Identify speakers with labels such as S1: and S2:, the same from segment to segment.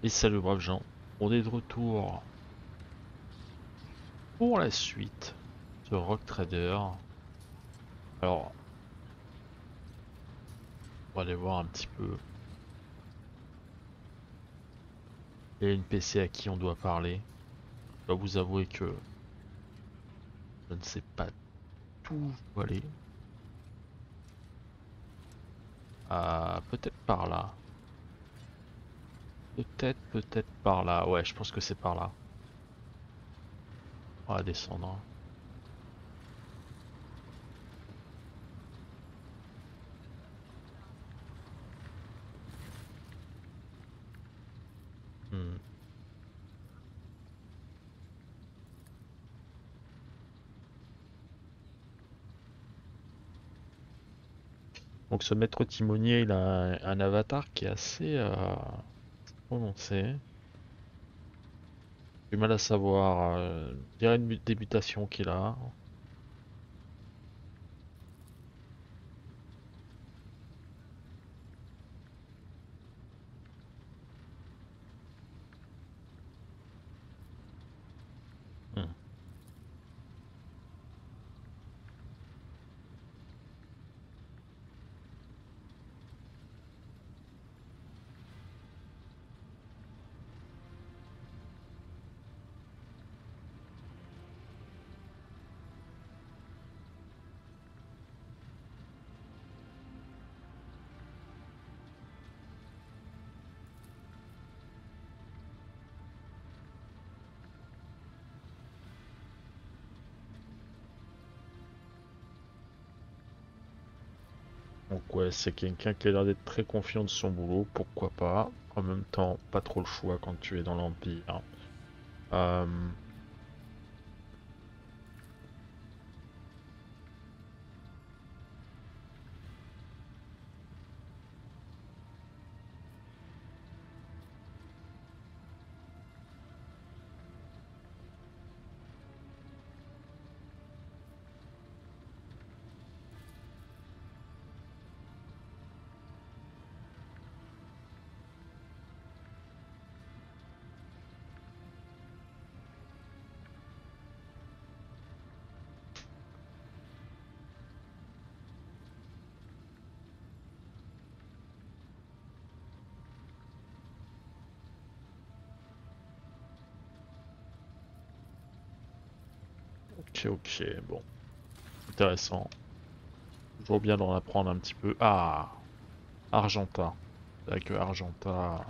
S1: Et salut braves gens, on est de retour pour la suite de Rock Trader. Alors, on va aller voir un petit peu les NPC à qui on doit parler. Je dois vous avouer que je ne sais pas tout où aller. Ah, peut-être par là. Peut-être par là. Ouais, je pense que c'est par là. On va descendre. Hmm. Donc ce maître timonier, il a un avatar qui est assez prononcé. J'ai du mal à savoir. Je dirais une débutation qu'il a. Hmm. Donc ouais, c'est quelqu'un qui a l'air d'être très confiant de son boulot, pourquoi pas. En même temps, pas trop le choix quand tu es dans l'Empire. Euh, ok, bon, intéressant. Toujours bien d'en apprendre un petit peu. Ah, Argenta. C'est vrai que Argenta...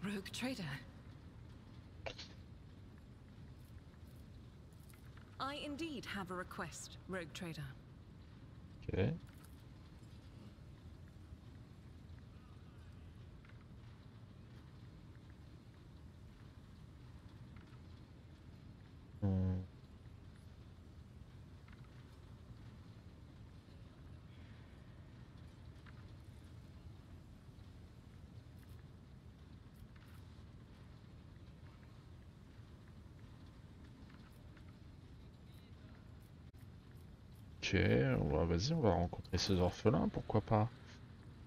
S2: Rogue trader. I indeed have a request, rogue trader.
S1: Ok. Hmm, ok, vas-y, on va rencontrer ces orphelins, pourquoi pas.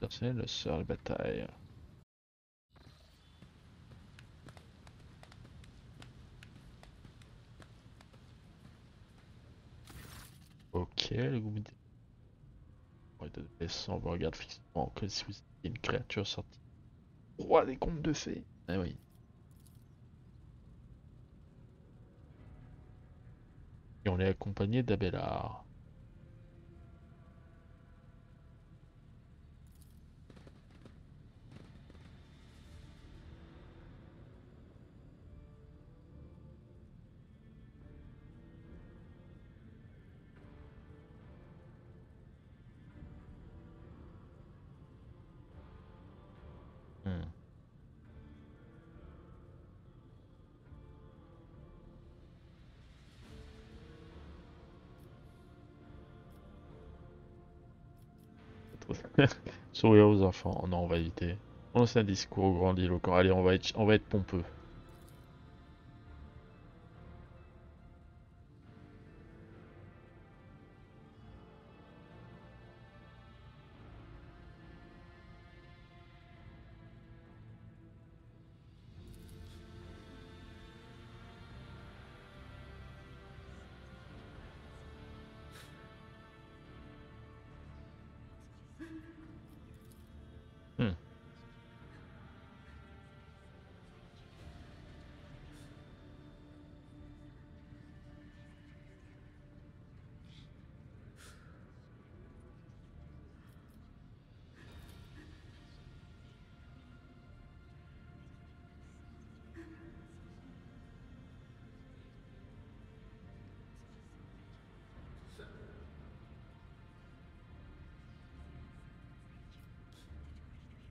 S1: Personnel, le sœur de bataille. Ok, le groupe de descend, vous regarde fixement comme si vous étiez une créature sortie. Roi des contes de fées. Ah oui. Et on est accompagné d'Abélard. Hmm. Sourire aux enfants. Oh non, on va éviter. On lance un discours grandiloquent. Allez, on va être pompeux.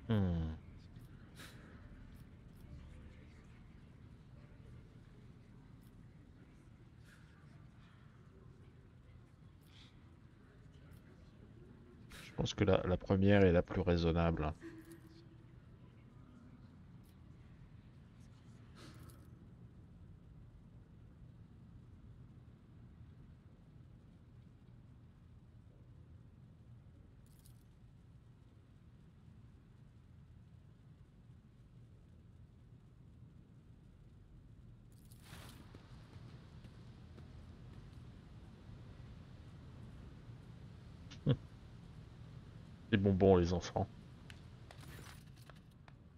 S1: Hmm. Je pense que la première est la plus raisonnable. Des bonbons, les enfants.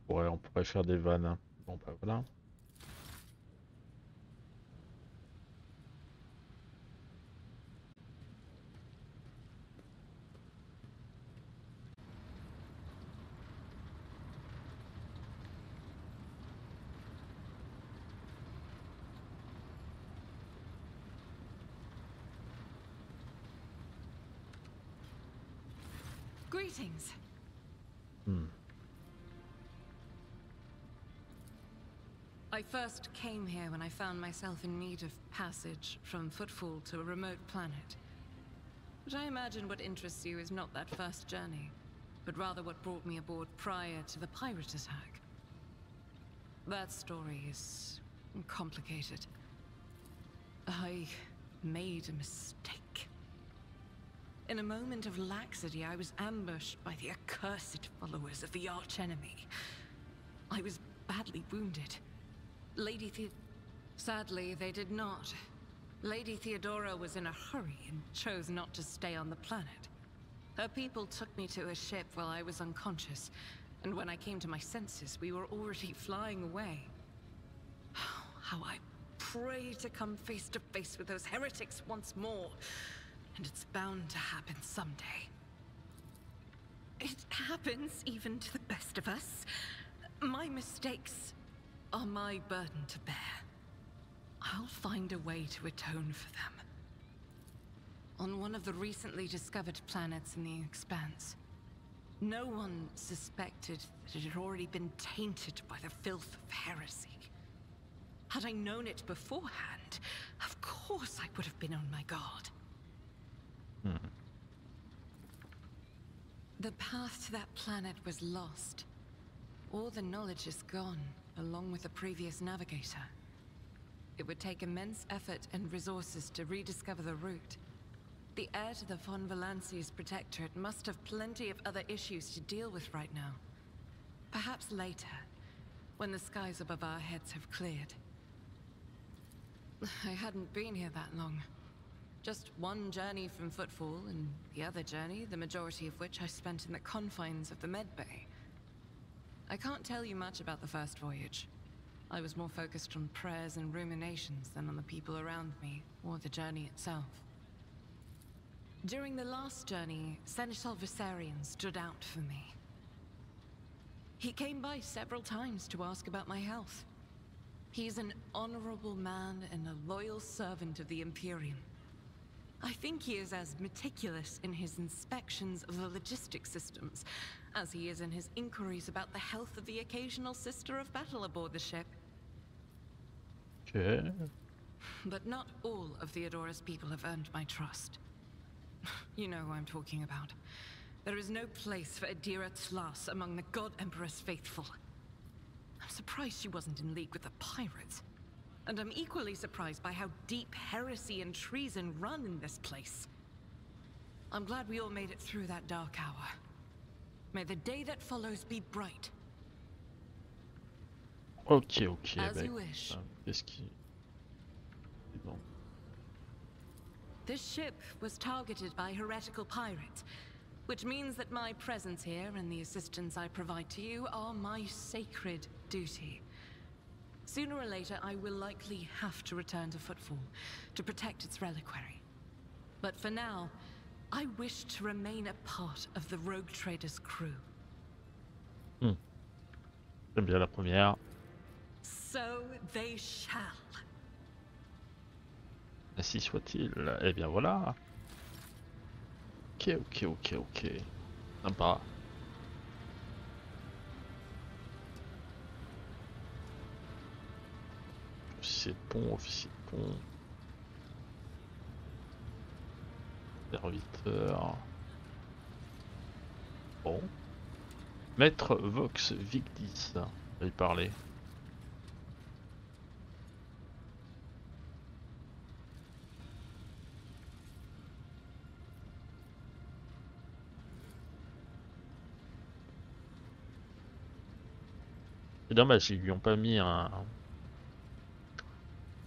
S1: Ouais, on pourrait faire des vannes, hein. Bon, bah voilà.
S2: Greetings.
S1: Hmm.
S2: I first came here when I found myself in need of passage from Footfall to a remote planet. But I imagine what interests you is not that first journey, but rather what brought me aboard prior to the pirate attack. That story is complicated. I made a mistake. In a moment of laxity, I was ambushed by the accursed followers of the archenemy. I was badly wounded. Sadly, they did not. Lady Theodora was in a hurry and chose not to stay on the planet. Her people took me to a ship while I was unconscious, and when I came to my senses, we were already flying away. How I pray to come face to face with those heretics once more. And it's bound to happen someday. It happens even to the best of us. My mistakes are my burden to bear. I'll find a way to atone for them. On one of the recently discovered planets in the Expanse, no one suspected that it had already been tainted by the filth of heresy. Had I known it beforehand, of course I would have been on my guard. The path to that planet was lost. All the knowledge is gone, along with the previous navigator. It would take immense effort and resources to rediscover the route. The heir to the von Valanci's protectorate must have plenty of other issues to deal with right now. Perhaps later, when the skies above our heads have cleared. I hadn't been here that long. Just one journey from Footfall, and the other journey, the majority of which I spent in the confines of the medbay. I can't tell you much about the first voyage. I was more focused on prayers and ruminations than on the people around me, or the journey itself. During the last journey, Seneschal Viserion stood out for me. He came by several times to ask about my health. He's an honorable man and a loyal servant of the Imperium. I think he is as meticulous in his inspections of the logistics systems as he is in his inquiries about the health of the occasional sister of battle aboard the ship.
S1: Okay.
S2: But not all of Theodora's people have earned my trust. You know who I'm talking about. There is no place for Adira Tlas among the God Emperor's faithful. I'm surprised she wasn't in league with the pirates. And I'm equally surprised by how deep heresy and treason run in this place. I'm glad we all made it through that dark hour. May the day that follows be bright.
S1: Ok, ok.
S2: As
S1: Bah,
S2: you wish.
S1: qu'est-ce qui... Bon.
S2: This ship was targeted by heretical pirates, which means that my presence here and the assistance I provide to you are my sacred duty. Sooner or later, I will likely have to return to Footfall to protect its reliquary. But for now, I wish to remain a part of the Rogue Trader's crew.
S1: J'aime bien la première.
S2: So they shall.
S1: Ainsi soit-il. Eh bien voilà. Ok, ok, ok, ok. Sympa. officier de pont, officier de pont. Serviteur. Bon. Maître Vox Victis. Il parlait. C'est dommage, ils lui ont pas mis un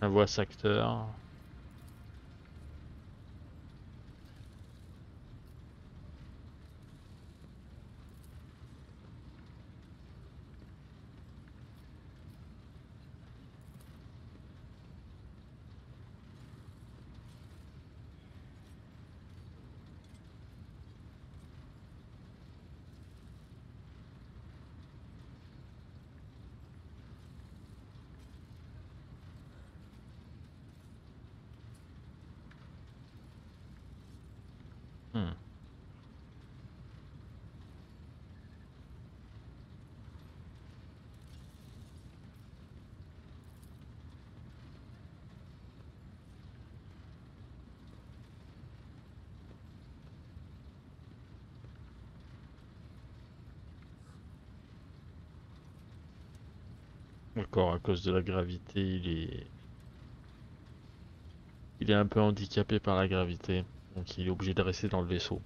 S1: voix acteur. Encore à cause de la gravité, il est un peu handicapé par la gravité, donc il est obligé de rester dans le vaisseau.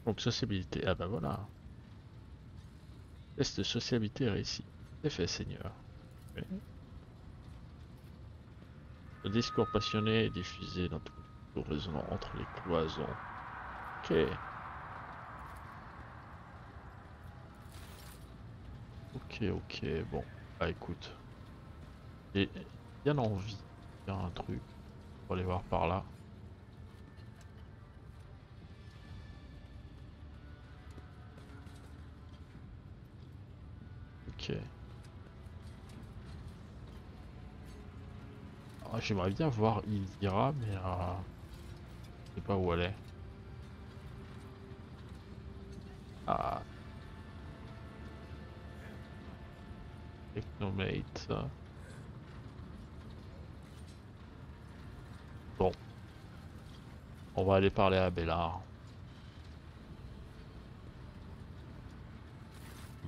S1: Donc sociabilité, ah bah voilà. Test de sociabilité réussi. C'est fait, Seigneur. Oui. Le discours passionné est diffusé dans tout le résonnant entre les cloisons. Ok. Ok, bon. Bah écoute. J'ai bien envie de faire un truc. On va aller voir par là. Ok. Ah, j'aimerais bien voir Ilira, mais je sais pas où elle est. Ah. Technomate. Bon. On va aller parler à Bellard.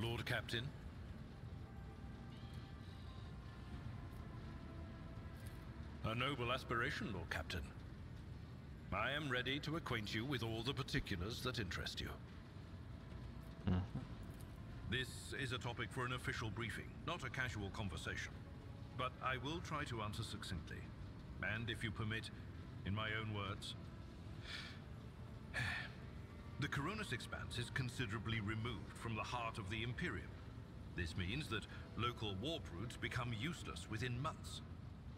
S3: Lord Captain. A noble aspiration, Lord Captain. I am ready to acquaint you with all the particulars that interest you. This is a topic for an official briefing, not a casual conversation. But I will try to answer succinctly. And if you permit, in my own words. The Coronis Expanse is considerably removed from the heart of the Imperium. This means that local warp routes become useless within months.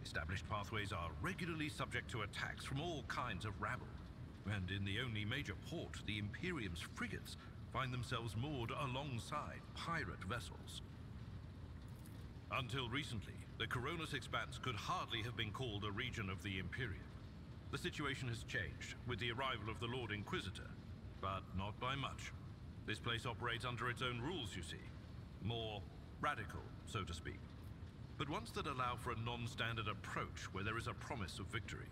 S3: Established pathways are regularly subject to attacks from all kinds of rabble. And in the only major port, the Imperium's frigates find themselves moored alongside pirate vessels. Until recently, the Coronis Expanse could hardly have been called a region of the Imperium. The situation has changed with the arrival of the Lord Inquisitor, but not by much. This place operates under its own rules, you see. More radical, so to speak. But ones that allow for a non-standard approach where there is a promise of victory.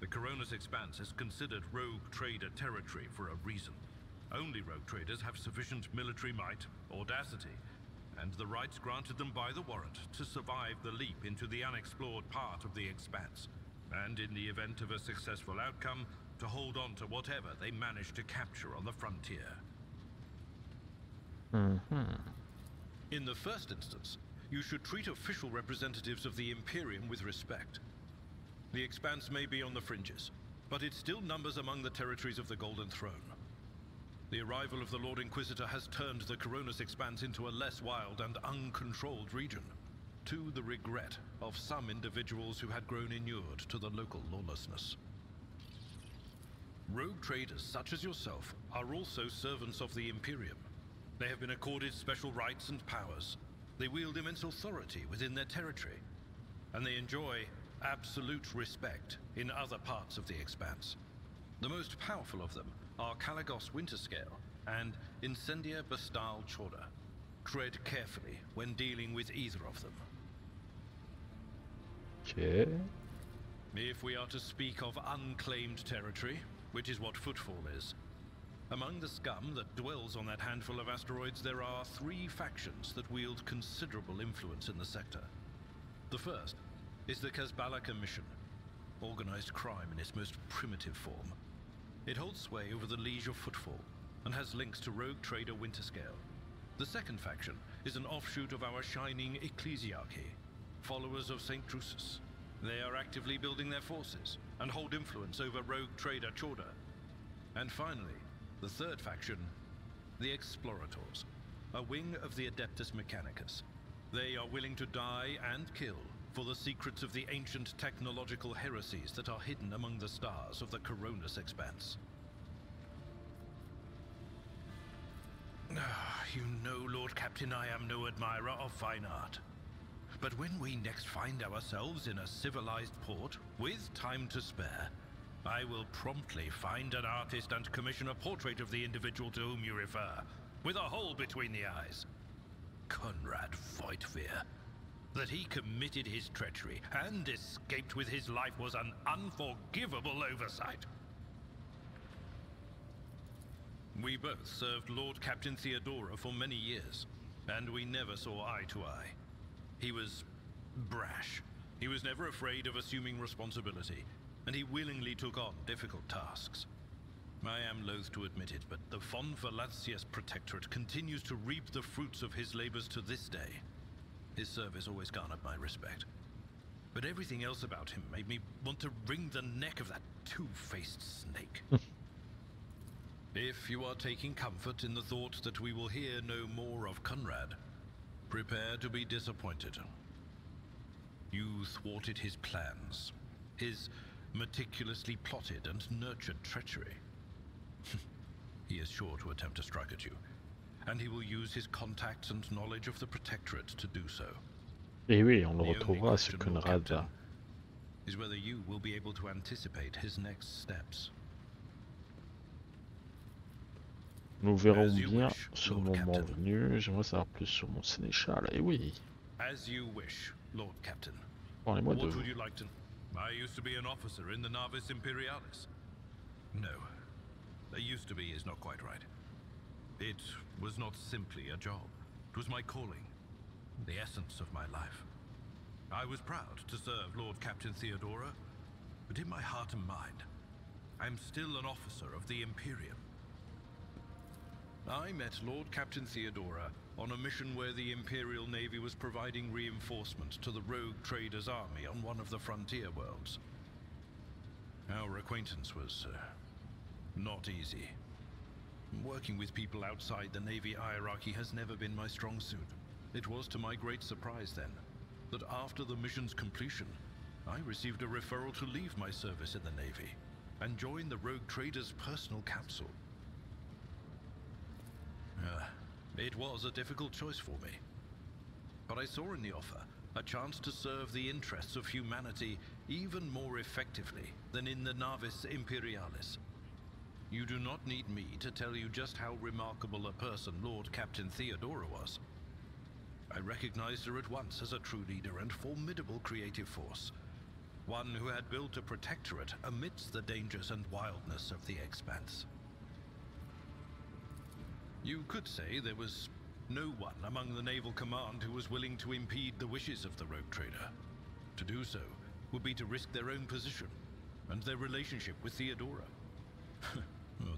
S3: The Coronis Expanse is considered rogue trader territory for a reason. Only rogue traders have sufficient military might, audacity, and the rights granted them by the warrant to survive the leap into the unexplored part of the Expanse, and in the event of a successful outcome, to hold on to whatever they manage to capture on the frontier. In the first instance, you should treat official representatives of the Imperium with respect. The Expanse may be on the fringes, but it still numbers among the territories of the Golden Throne. The arrival of the Lord Inquisitor has turned the Coronis Expanse into a less wild and uncontrolled region, to the regret of some individuals who had grown inured to the local lawlessness. Rogue traders such as yourself are also servants of the Imperium. They have been accorded special rights and powers. They wield immense authority within their territory, and they enjoy absolute respect in other parts of the Expanse. The most powerful of them are Kalagos Winterscale and Incendia Bastal Chorda. tread carefully when dealing with either of them.
S1: Ok.
S3: If we are to speak of unclaimed territory, which is what Footfall is, among the scum that dwells on that handful of asteroids, there are 3 factions that wield considerable influence in the sector. The first is the Kazbalaka Mission, organized crime in its most primitive form. It holds sway over the Liege of Footfall, and has links to rogue trader Winterscale. The second faction is an offshoot of our shining ecclesiarchy, followers of St. Drusus. They are actively building their forces, and hold influence over rogue trader Chorda. And finally, the third faction, the Explorators, a wing of the Adeptus Mechanicus. They are willing to die and kill for the secrets of the ancient technological heresies that are hidden among the stars of the Coronis Expanse. You know, Lord Captain, I am no admirer of fine art. But when we next find ourselves in a civilized port, with time to spare, I will promptly find an artist and commission a portrait of the individual to whom you refer, with a hole between the eyes. Conrad Voigtveer. That he committed his treachery and escaped with his life was an unforgivable oversight. We both served Lord Captain Theodora for many years, and we never saw eye to eye. He was brash. He was never afraid of assuming responsibility, and he willingly took on difficult tasks. I am loath to admit it, but the Von Valatsius Protectorate continues to reap the fruits of his labors to this day. His service always garnered my respect. But everything else about him made me want to wring the neck of that two-faced snake. If you are taking comfort in the thought that we will hear no more of Conrad, prepare to be disappointed. You thwarted his plans, his meticulously plotted and nurtured treachery. He is sure to attempt to strike at you, and he will use his contacts and knowledge of the Protectorate to do so.
S1: Et oui, on le retrouvera ce Conrad là.
S3: Is whether you will be able to anticipate his next steps.
S1: Nous verrons bien sur le moment venu. J'aimerais savoir plus sur mon sénéchal. Et oui.
S3: As you wish, Lord Captain.
S1: Parlez-moi de
S3: What
S1: vous.
S3: would you like to... I used to be an officer in the Navis Imperialis. No. I used to be is not quite right. It was not simply a job. It was my calling. The essence of my life. I was proud to serve Lord Captain Theodora, but in my heart and mind, I am still an officer of the Imperium. I met Lord Captain Theodora on a mission where the Imperial Navy was providing reinforcement to the rogue traders' army on one of the frontier worlds. Our acquaintance was not easy. Working with people outside the Navy hierarchy has never been my strong suit. It was to my great surprise then, that after the mission's completion, I received a referral to leave my service in the Navy and join the rogue traders' personal council. It was a difficult choice for me, but I saw in the offer a chance to serve the interests of humanity even more effectively than in the Navis Imperialis. You do not need me to tell you just how remarkable a person Lord Captain Theodora was. I recognized her at once as a true leader and formidable creative force, one who had built a protectorate amidst the dangers and wildness of the Expanse. You could say there was no one among the naval command who was willing to impede the wishes of the rogue trader. To do so would be to risk their own position and their relationship with Theodora.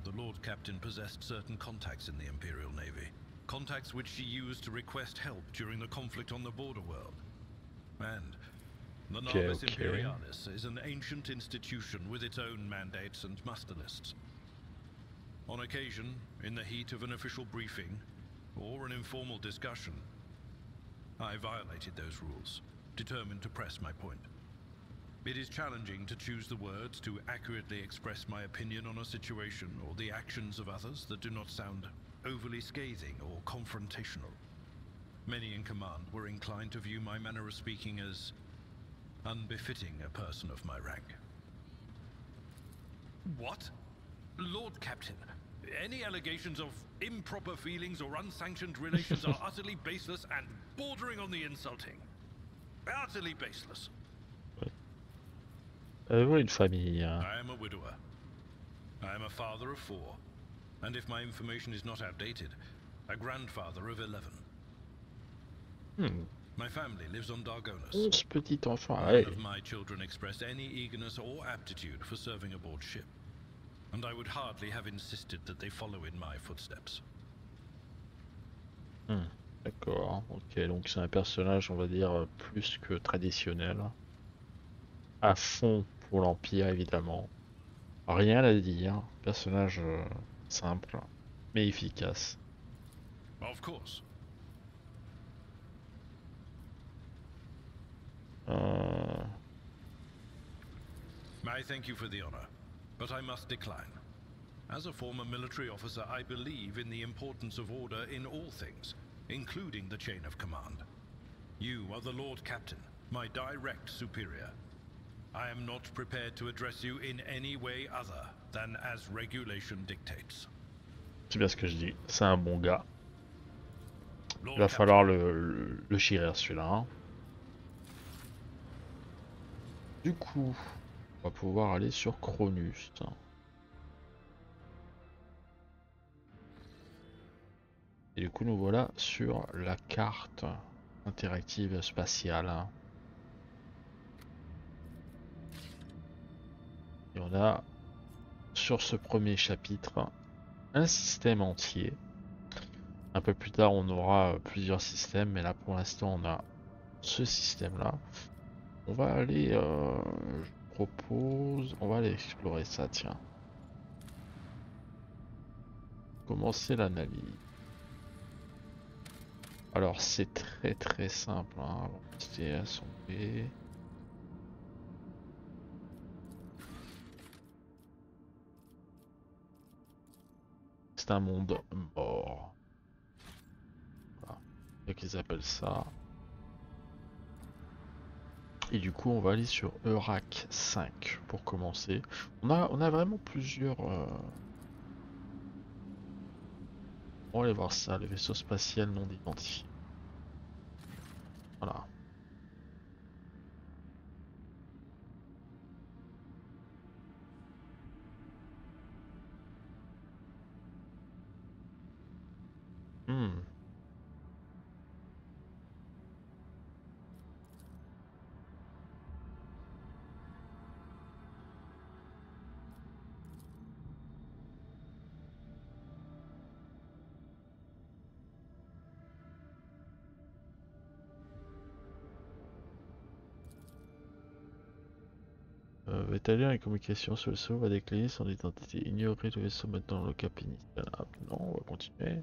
S3: The Lord Captain possessed certain contacts in the Imperial Navy, contacts which she used to request help during the conflict on the border world. And the Navis Imperialis is an ancient institution with its own mandates and muster lists. On occasion, in the heat of an official briefing, or an informal discussion, I violated those rules, determined to press my point. It is challenging to choose the words to accurately express my opinion on a situation or the actions of others that do not sound overly scathing or confrontational. Many in command were inclined to view my manner of speaking as unbefitting a person of my rank. What? Lord Captain, Any allegations of improper feelings or unsanctioned relations are utterly baseless and bordering on the insulting. Utterly baseless.
S1: Avez-vous une famille?
S3: I am a widower. I am a father of 4. And if my information is not outdated, a grandfather of 11. My family lives on Dargonus.
S1: 11 petits enfants,
S3: None
S1: ouais.
S3: of my children express any eagerness or aptitude for serving aboard ship. And I would hardly have insisted that they follow in my footsteps.
S1: D'accord, ok, donc c'est un personnage, on va dire, plus que traditionnel. À fond pour l'Empire, évidemment. Rien à dire, personnage simple, mais efficace.
S3: Of course. I thank you for the honor, but I must decline. As a former military officer, I believe in the importance of order in all things, including the chain of command. You are the Lord Captain, my direct superior. I am not prepared to address you in any way other than as regulation dictates.
S1: C'est bien ce que je dis, c'est un bon gars.
S3: Lord
S1: Il va
S3: Captain,
S1: falloir le chérir celui-là. Hein. Du coup, on va pouvoir aller sur Cronus. Et du coup, nous voilà sur la carte interactive spatiale. Et on a sur ce premier chapitre un système entier. Un peu plus tard, on aura plusieurs systèmes, mais là pour l'instant, on a ce système-là. On va aller, je propose, on va aller explorer ça, tiens. Commencer l'analyse. Alors c'est très simple, hein. C'est assemblé. C'est un monde mort. Voilà. C'est qu'ils appellent ça. Et du coup on va aller sur Eurac-V pour commencer. On a vraiment plusieurs... On va aller voir ça, le vaisseau spatial non identifié. Voilà. Établir une communication sur le vaisseau va décliner son identité. Ignorer le vaisseau maintenant le cap initial. Ah, non, on va continuer.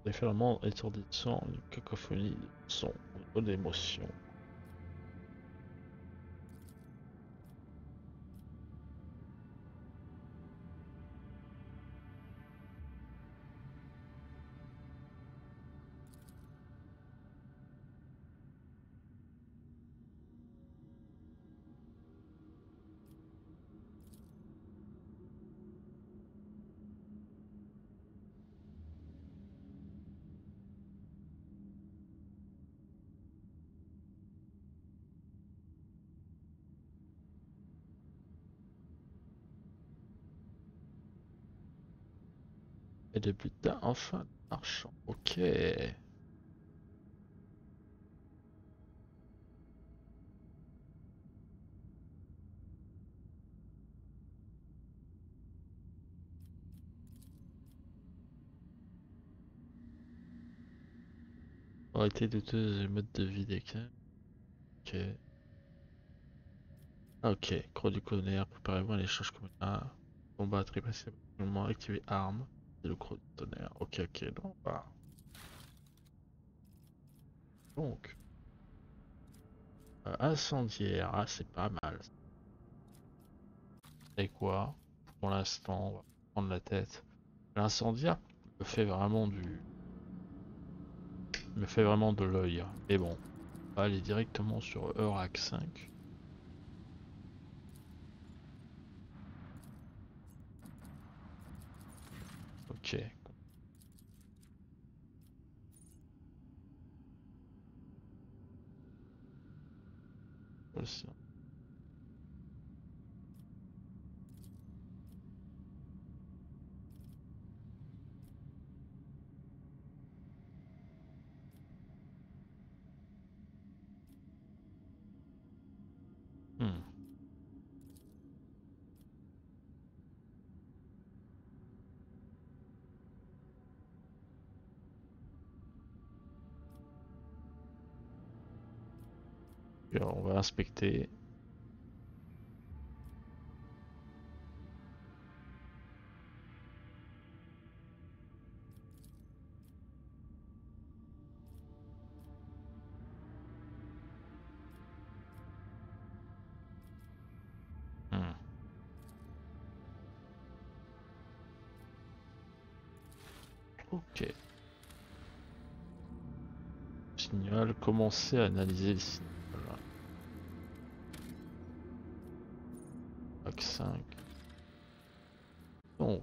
S1: Déferlement étourdissant, une cacophonie de sons ou d'émotions. Et le butin enfin marchand. Ok. Arrêtez douteuse et mode de vie des camps. Ok. Ok, croix du tonnerre, préparez-vous à l'échange commun. Combat tripasser, activer arme. C'est le croix du tonnerre. Ok, ok, donc bah. Donc, incendiaire, ah c'est pas mal. Et quoi? Pour l'instant, on va prendre la tête. L'incendiaire me fait vraiment de l'œil. Et bon, on va aller directement sur Eurac-V. Ok. Aussi. Hmm. Alors, on va inspecter. Hmm. Ok. Signal, commencer à analyser le signal. Mac 5. Donc,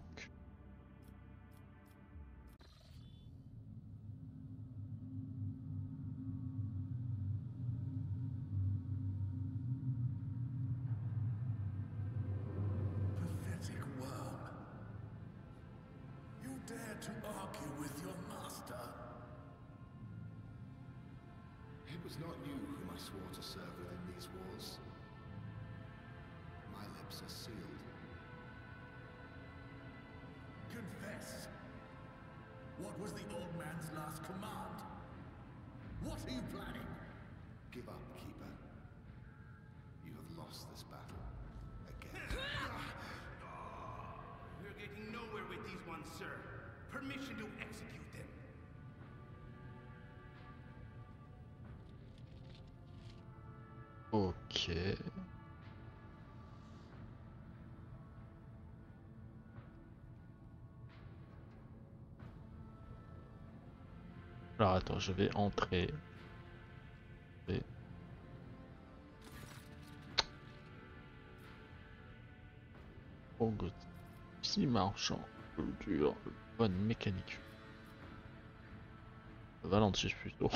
S4: Pathetic worm. You dare to argue with your master?
S5: It was not you whom I swore to serve within these walls. My lips are sealed.
S4: Confess. What was the old man's last command? What are you planning?
S5: Give up, Keeper. You have lost this battle. Again.
S6: We're getting nowhere with these ones, sir. Permission to execute them.
S1: ok. Alors attends, je vais entrer. Et... Oh god. Si marchand, culture, bonne mécanique. Valentus plutôt.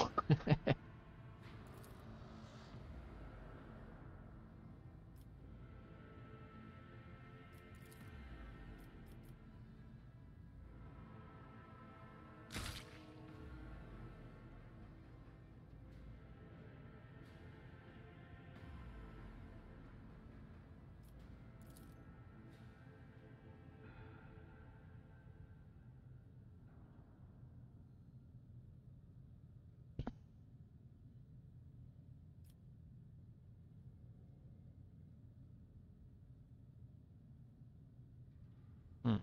S1: Hmm.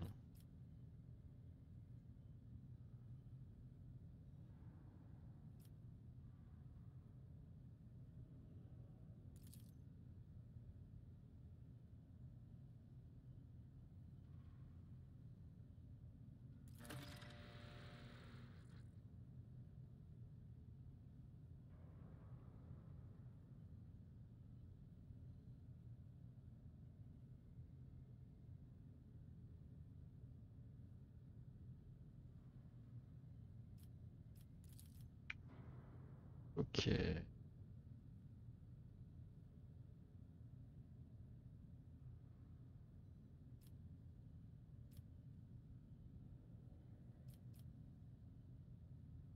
S1: Ok.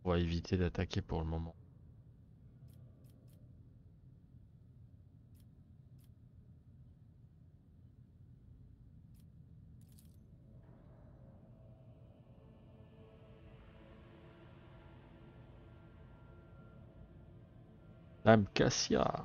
S1: On va éviter d'attaquer pour le moment. Dame Cassia.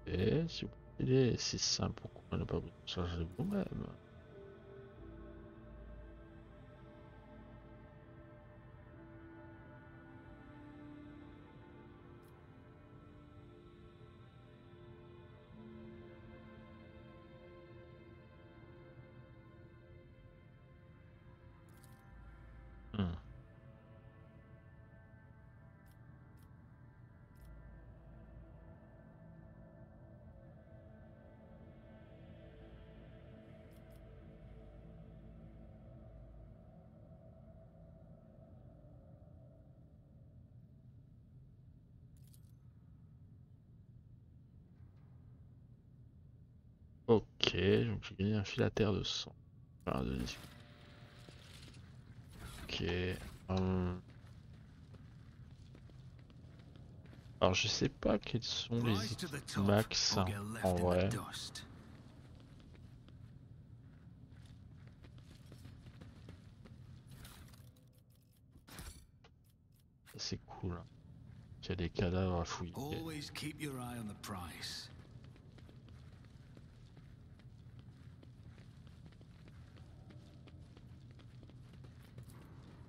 S1: Et si vous voulez, c'est simple, pourquoi ne pas vous charger vous-même? Hmm. Ok, donc j'ai gagné un fil à terre de sang. Enfin, de disque. Ok. hum, Alors je sais pas quels sont les
S6: Rise to the
S1: équipes
S6: top,
S1: max
S6: or
S1: hein,
S6: get
S1: en
S6: left in
S1: vrai.
S6: the dust.
S1: C'est cool. Hein. Il y a des cadavres à fouiller.
S6: Always keep your eye on the prize.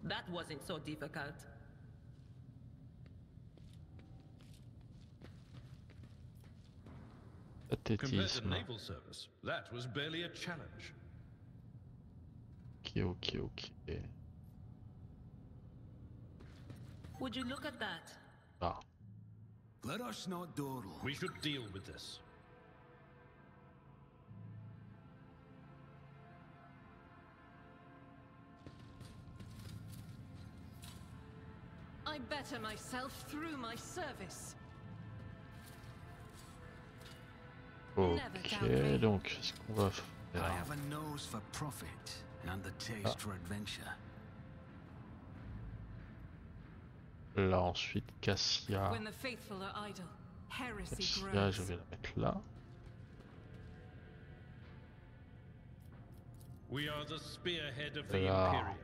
S7: That wasn't so difficult.
S3: Compared to
S1: Pathétisme.
S3: naval service, that was barely a challenge.
S1: Ok.
S7: Would you look at that?
S1: Ah.
S6: Let us not dawdle.
S3: We should deal with this.
S2: I better myself through my service.
S1: Ok, donc ce qu'on va
S6: I
S1: faire.
S6: have a nose for profit and the taste for adventure.
S1: Là ensuite, Cassia.
S2: When the faithful are idle, heresy
S1: Cassia,
S2: grows.
S1: je vais la mettre là.
S3: We are the spearhead of the
S1: Là.
S3: Imperium.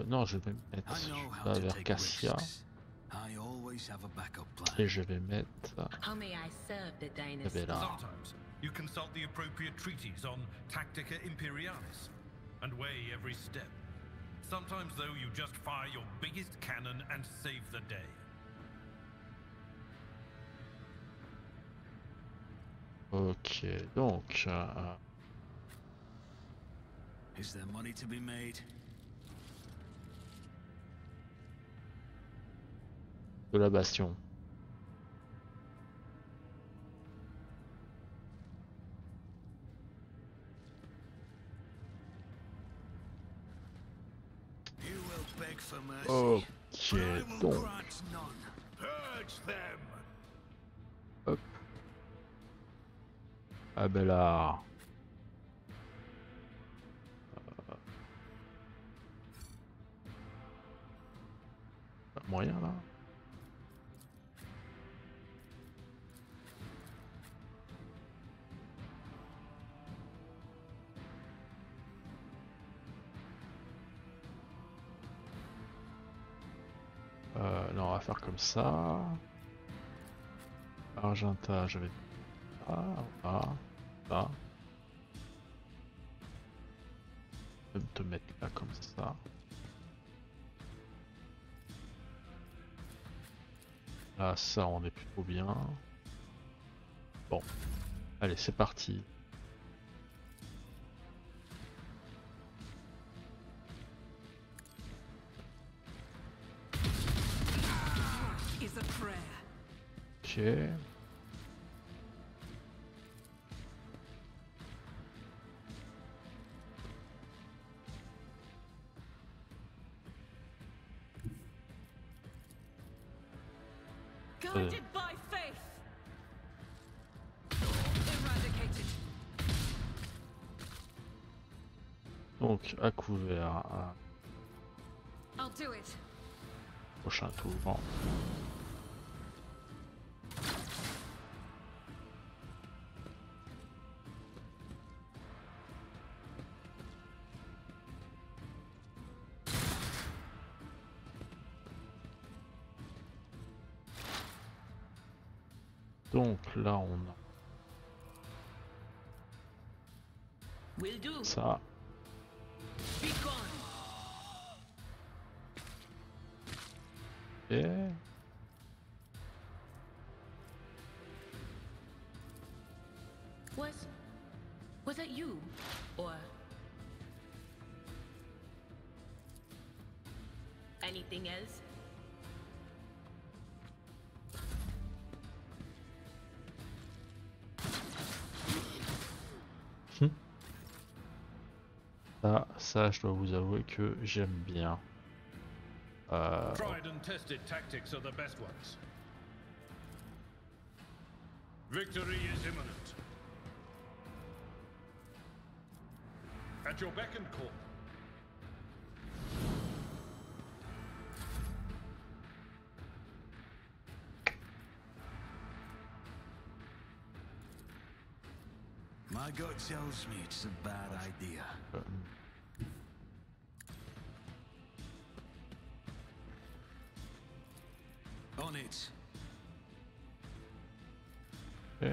S1: Non, je vais mettre
S6: I know how
S1: là
S6: to
S1: vers
S6: take
S1: Cassia.
S6: risks. I always have a backup plan.
S1: Et je vais mettre
S7: How may I serve the
S1: je
S7: dynasty?
S1: vais là.
S3: Sometimes you consult the appropriate treaties on Tactica Imperialis and weigh every step. Sometimes, though, you just fire your biggest cannon and save the day.
S1: Ok, donc
S6: Is there money to be made?
S1: de la bastion.
S6: You will beg for mercy.
S1: Ok,
S6: but I will
S1: donc
S6: grant none. Purge them.
S1: hop. Ah ben là. Pas moyen là. Non, on va faire comme ça. Argenta, je vais là. Je vais te mettre là comme ça. Là, ça, on est plutôt bien. Bon, allez, c'est parti. Ok.
S2: Guided by faith. Eradicated.
S1: Donc à couvert, à
S2: I'll do it.
S1: prochain tour. Donc là on
S7: Will do.
S1: a ça.
S7: Be gone.
S1: Et
S7: Was it you? Or anything else?
S1: ça je dois vous avouer que j'aime bien.
S8: Tried and tested tactics are the best ones. Victory is imminent. At your beck and call.
S6: My gut tells me it's a bad idea. On it.
S1: Et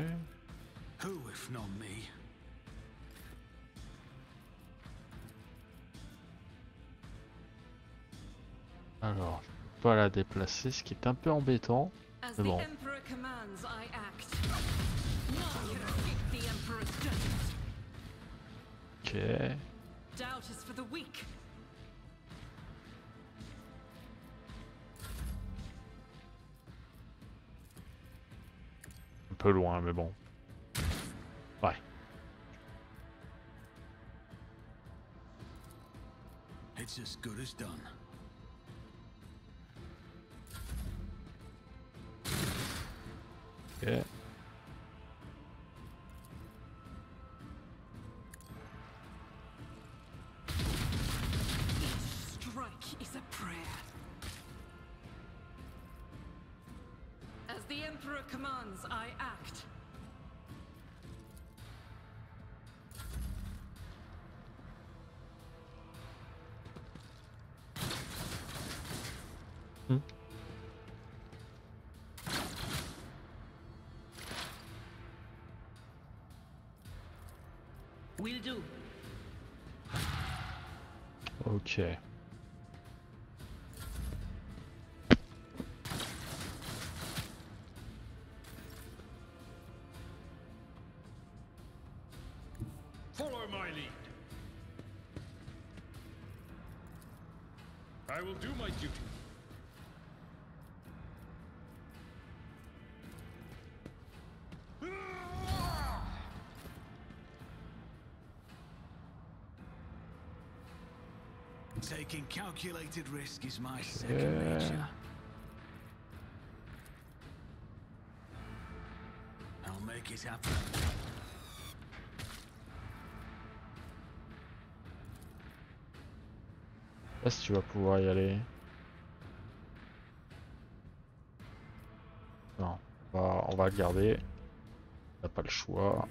S6: Who, if not me?
S1: alors, je peux pas la déplacer, ce qui est un peu embêtant.
S2: As
S1: Mais
S2: the
S1: bon,
S2: Emperor commands, I act. None can escape the Emperor's judgment.
S1: ok.
S2: Doubt is for the weak.
S1: Un peu loin, mais bon. Ouais.
S6: It's as good as done.
S1: Ok.
S2: Each strike is a prayer. As the Emperor commands, I act.
S7: Will do.
S1: Ok.
S8: Follow my lead. I will do my duty.
S6: Taking calculated risk is my second nature. I'll make it happen.
S1: Je sais pas si tu vas pouvoir y aller. Non, on va le garder. T'as pas le choix.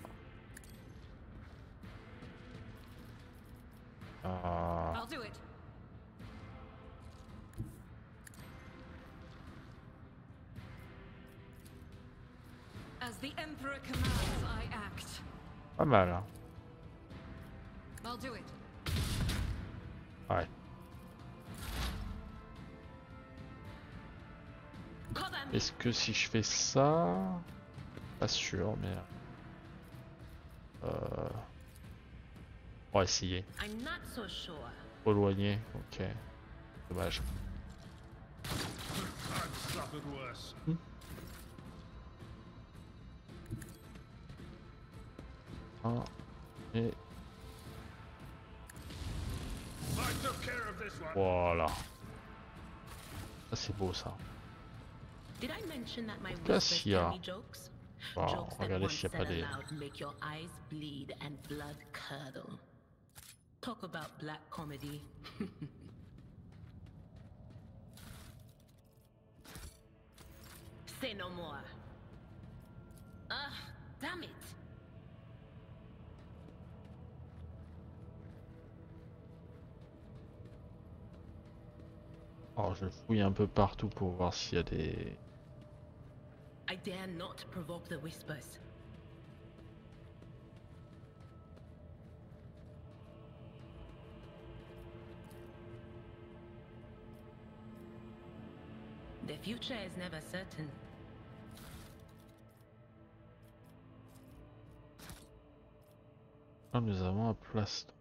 S2: I'll do it. As the Emperor commands, I act.
S1: Pas mal, hein.
S2: I'll do it.
S1: Ouais.
S7: Cover me.
S1: Est-ce que si je fais ça... Pas sûr, mais... On va essayer.
S7: I'm not so sure.
S1: Trop éloigné, ok. Dommage.
S8: I've suffered worse.
S1: 1 et
S8: I took care of this one.
S1: voilà. Ça c'est beau ça.
S7: Did I mention that my
S1: cas,
S7: whispers
S1: s'il y a-
S7: tell me jokes?
S1: Bon,
S7: Jokes that
S1: regardez
S7: once
S1: s'il n'y a
S7: said
S1: pas des...
S7: aloud make your eyes bleed and blood curdle. Talk about black comedy. Say no more. Ah, damn it.
S1: Alors je fouille un peu partout pour voir s'il y a des...
S7: I dare not provoke the whispers. The future is never certain.
S1: Ah, nous avons un plastron.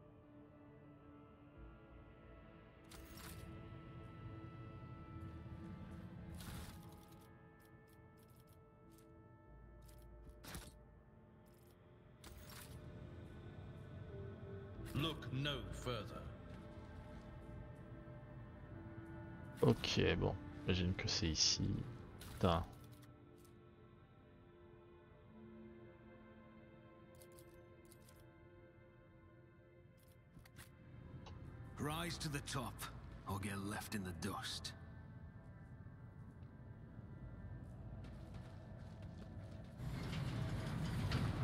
S3: Look no further.
S1: Ok, bon. J'imagine que c'est ici. Putain.
S9: Rise to the top, or get left in the dust.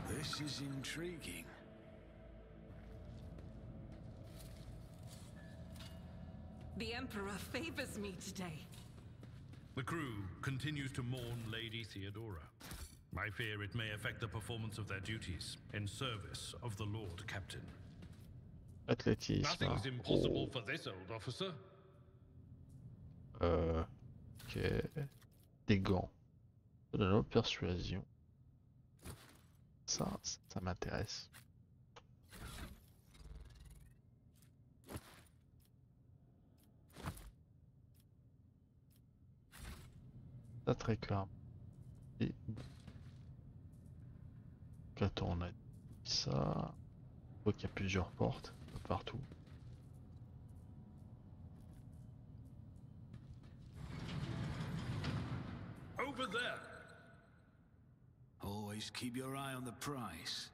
S9: This is intriguing.
S2: The Emperor favors me today.
S3: The crew continues to mourn Lady Theodora. I fear it may affect the performance of their duties in service of the Lord Captain.
S1: Athlétisme.
S8: Nothing's impossible for this old officer.
S1: Ok. Des gants. De la persuasion. Ça m'intéresse. Ça très clair. Et... Attends, on a ça. Je vois qu'il y a plusieurs portes partout.
S8: Over there.
S9: Always keep your eye on the prize.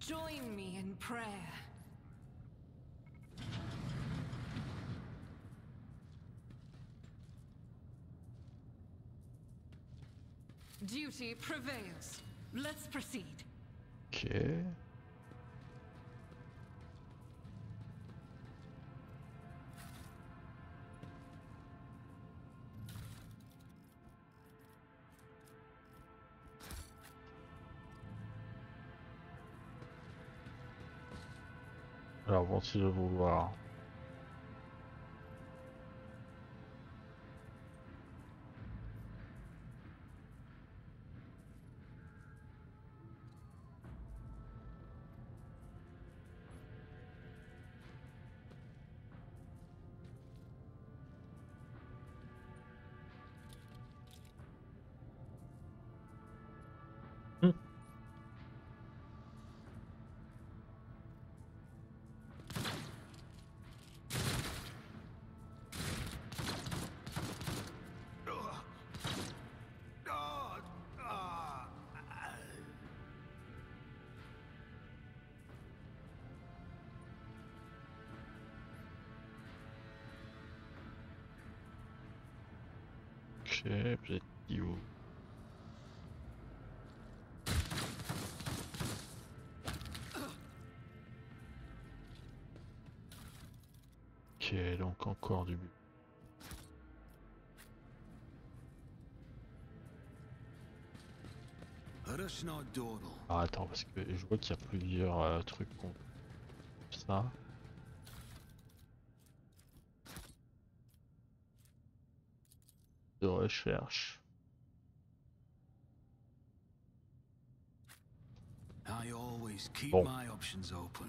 S2: Join me in prayer. Duty prevails. Let's proceed.
S1: Ok. Alors, vont-ils le vouloir? Ok, peut-être où? Ok, donc encore du but. Ah, attends, parce que je vois qu'il y a plusieurs trucs qu'on... Ça. De recherche.
S9: I always keep
S1: Bon.
S9: my options open.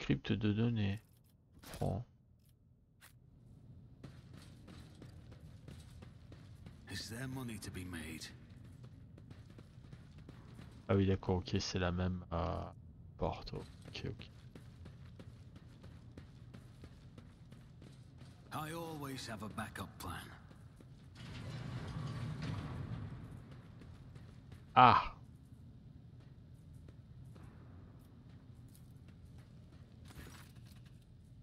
S1: crypte de données. Prends.
S9: Is there money to be made?
S1: Ah oui d'accord, ok, c'est la même porte. Ok, ok.
S9: I always have a backup plan.
S1: Ah!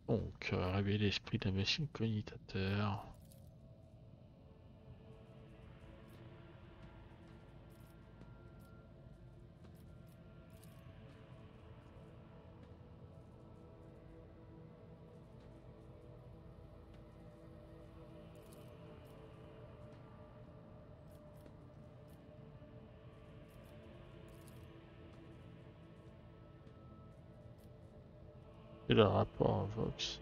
S1: Donc, réveiller l'esprit de la machine cognitateur. Et le rapport Vox.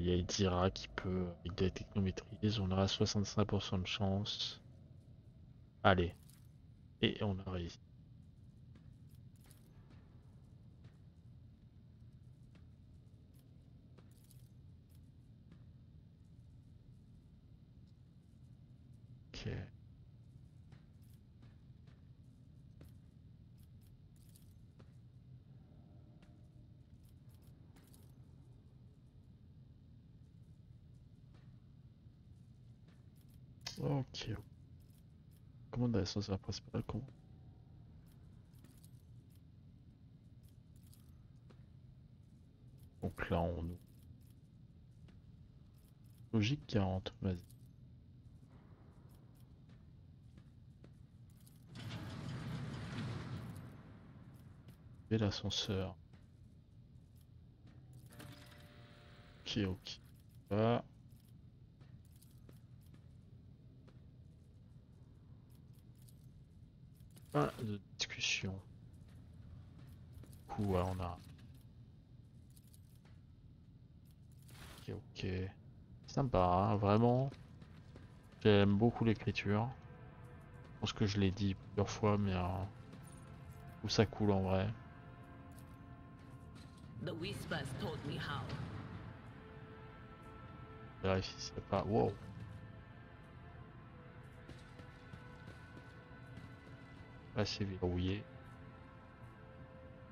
S1: Il y a Edira qui peut, avec de la technométrise, on aura 65% de chance. Allez, et on a réussi. Ok. Ok. Commande à l'ascenseur principal. Donc là, on... Logique 40, vas-y. Et l'ascenseur. Ok, ok. Là. Pas de discussion. Du coup, ouais, on a... Ok, ok. Sympa, hein, vraiment. J'aime beaucoup l'écriture. Je pense que je l'ai dit plusieurs fois, mais où ça coule en vrai.
S7: The whispers told me how.
S1: Vérifie s'il n'y a pas... Wow. Là, c'est verrouillé.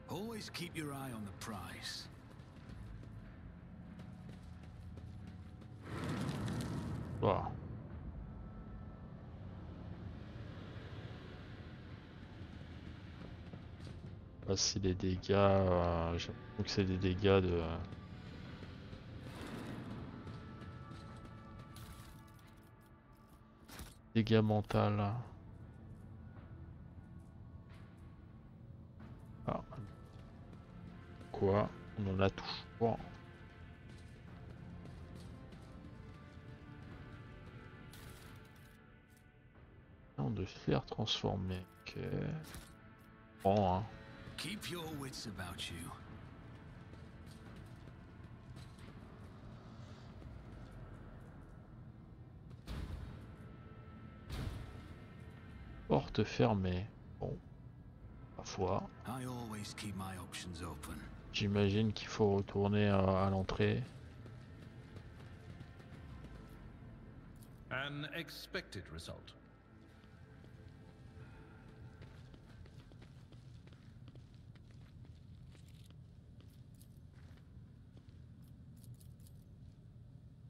S9: Always keep your eye on the prize.
S1: Wow. Là, c'est des dégâts... j'ai l'impression que c'est des dégâts de... Dégâts mentaux. Ah. Quoi? On en a toujours. On de faire transformer. Ok. Bon, hein.
S9: Keep your wits about you.
S1: Porte fermée. Bon. Ma foi.
S9: I always keep my options open.
S1: J'imagine qu'il faut retourner à l'entrée.
S3: An expected result.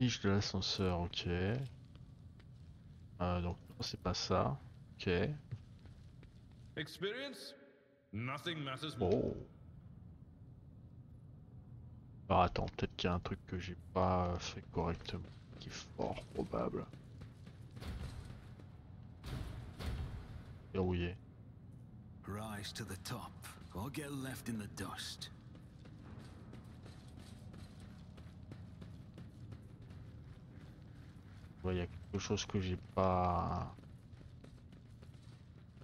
S1: Fiche de l'ascenseur, ok. Donc non, c'est pas ça. Ok.
S8: Experience? Nothing matters more.
S1: Oh. Alors attends, peut-être qu'il y a un truc que j'ai pas fait correctement, qui est fort probable. Verrouillé.
S9: Rise to the top, or get left in the dust.
S1: Ouais, il y a quelque chose que j'ai pas...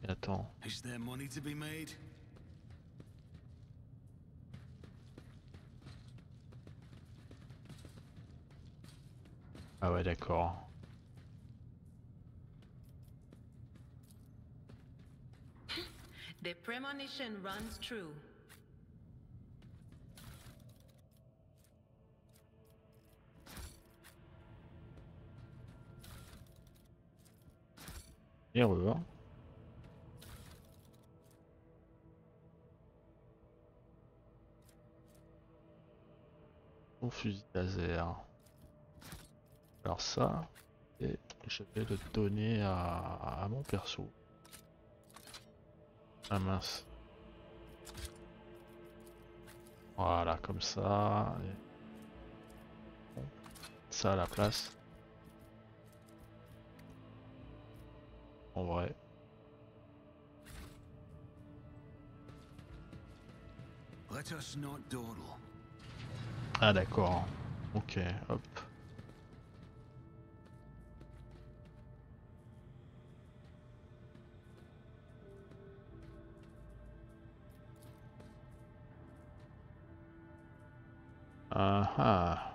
S1: Et attends.
S9: Is there money to be made?
S1: Ah ouais, d'accord.
S7: The premonition runs true.
S1: Erreur. Au fusil laser. Alors ça, et je vais le donner à mon perso. Ah mince. Voilà, comme ça. Et... Bon, ça à la place. En vrai.
S9: Let us not dawdle.
S1: Ah d'accord. Ok, hop. Ah ah.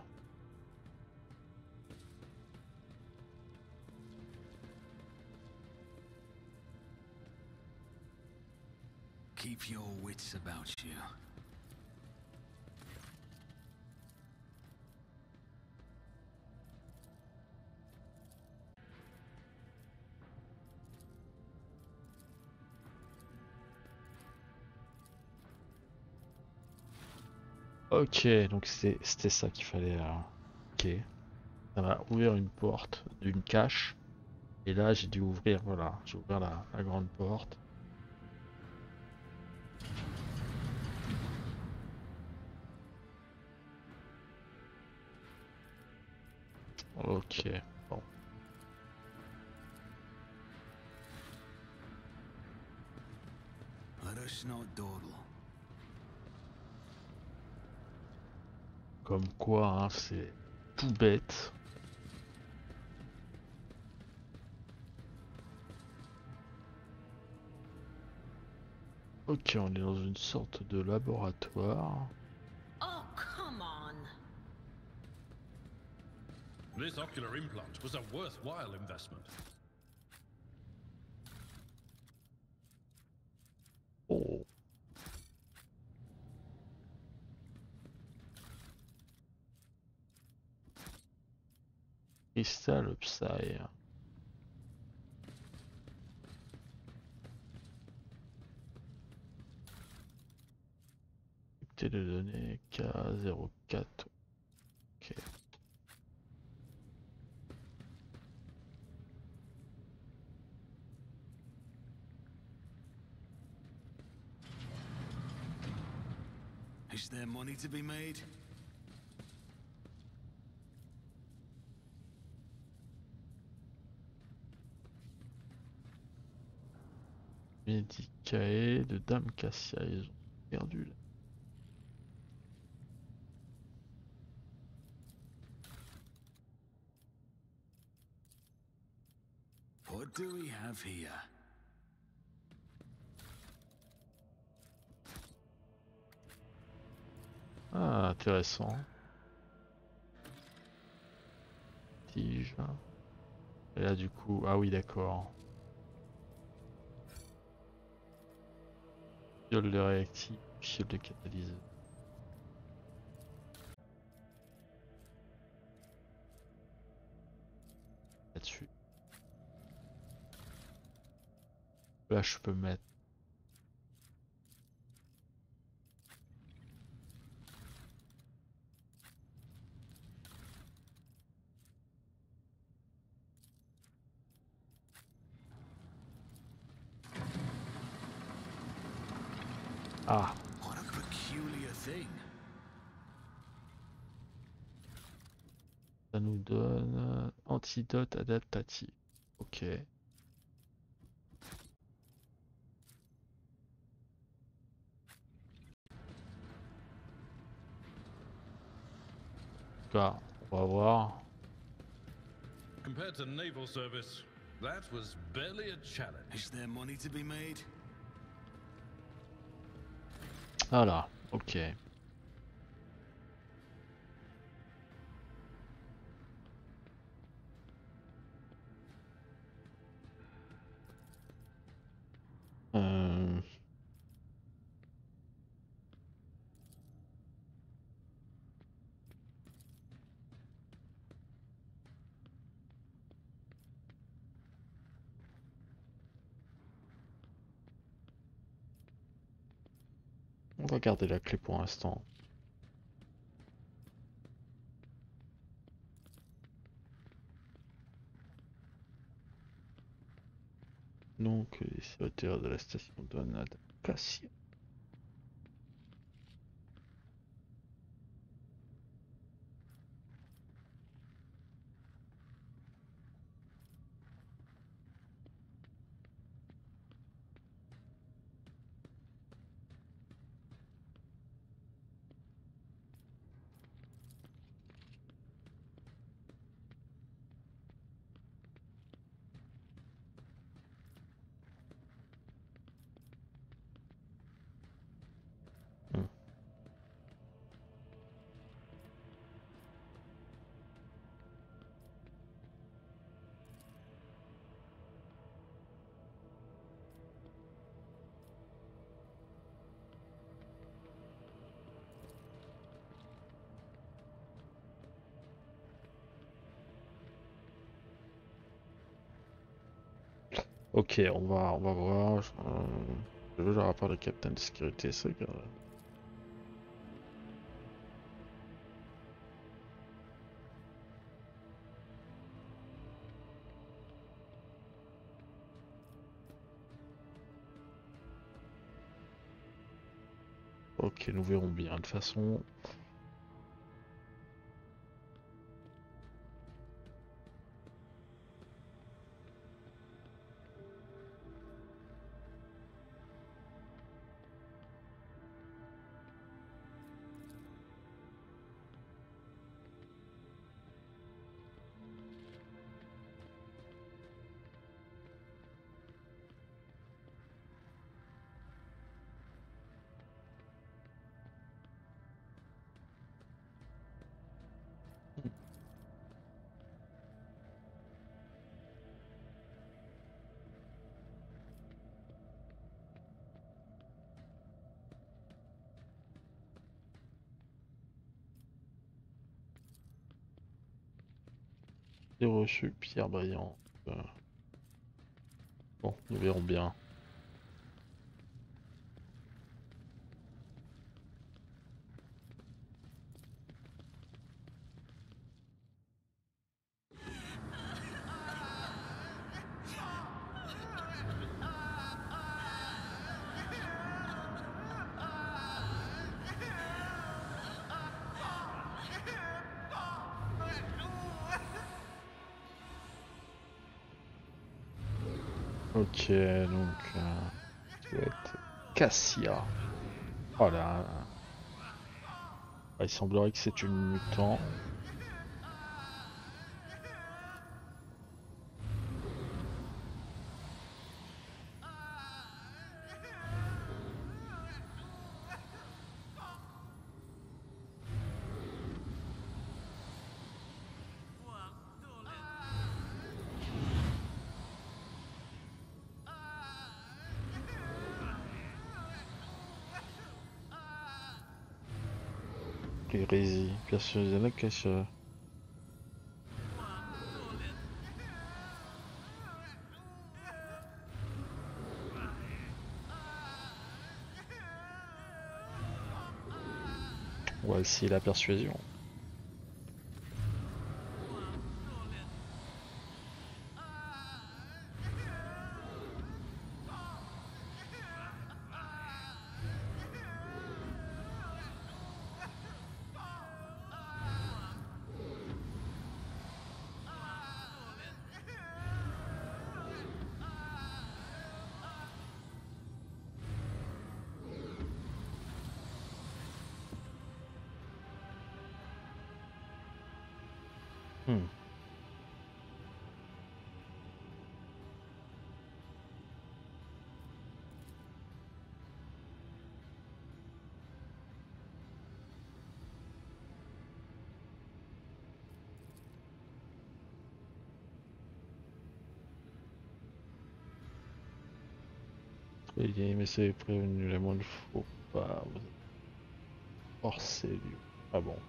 S9: Keep your wits about you.
S1: Ok, donc c'était ça qu'il fallait. Ok. Ça m'a ouvert une porte d'une cache. Et là j'ai dû ouvrir, voilà, j'ai ouvert la grande porte. Ok, bon.
S9: Let us not dawdle.
S1: Comme quoi, hein, c'est tout bête. Ok, on est dans une sorte de laboratoire.
S7: Oh, come on.
S8: This ocular implant was a worthwhile investment.
S1: Oh. Cristal Upside. De données K04. Ok.
S9: Is there money to be made?
S1: Medicae de Dame Cassia, ils ont perdu là.
S9: What do we have here?
S1: Ah, intéressant. Tige. Et là du coup, ah oui d'accord. Fiole de réactif, fiole de catalyseur. Là-dessus. Là je peux mettre. Ah.
S9: What a peculiar thing.
S1: Ça nous donne antidote adaptatif. Ok. Bah, on va voir.
S8: Compared to naval service, that was barely a challenge.
S9: Is there money to be made?
S1: Voilà, ok. Euh... On va garder la clé pour l'instant. Donc, les serviteurs de la station donnent adaptation. Ok, on va voir. Je veux le rapport de capitaine de sécurité, ça. Ok, nous verrons bien. De toute façon, j'ai reçu Pierre Briand. Bon, nous verrons bien. Ok, donc ça doit être Cassia. Voilà. Il semblerait que c'est une mutant. Hérésie, persuasion cache. On va essayer la persuasion. Hmm. Mais c'est prévenu, les mots ne faut pas vous forcer lui. Ah bon.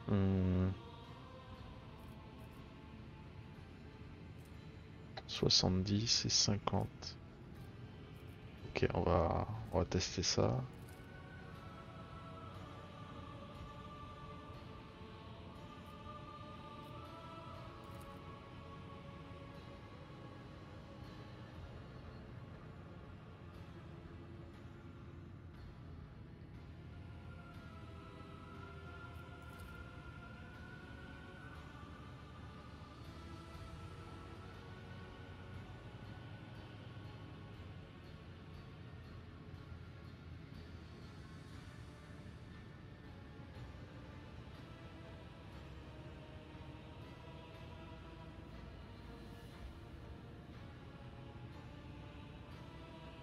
S1: Hmm. 70 et 50. Ok, on va tester ça.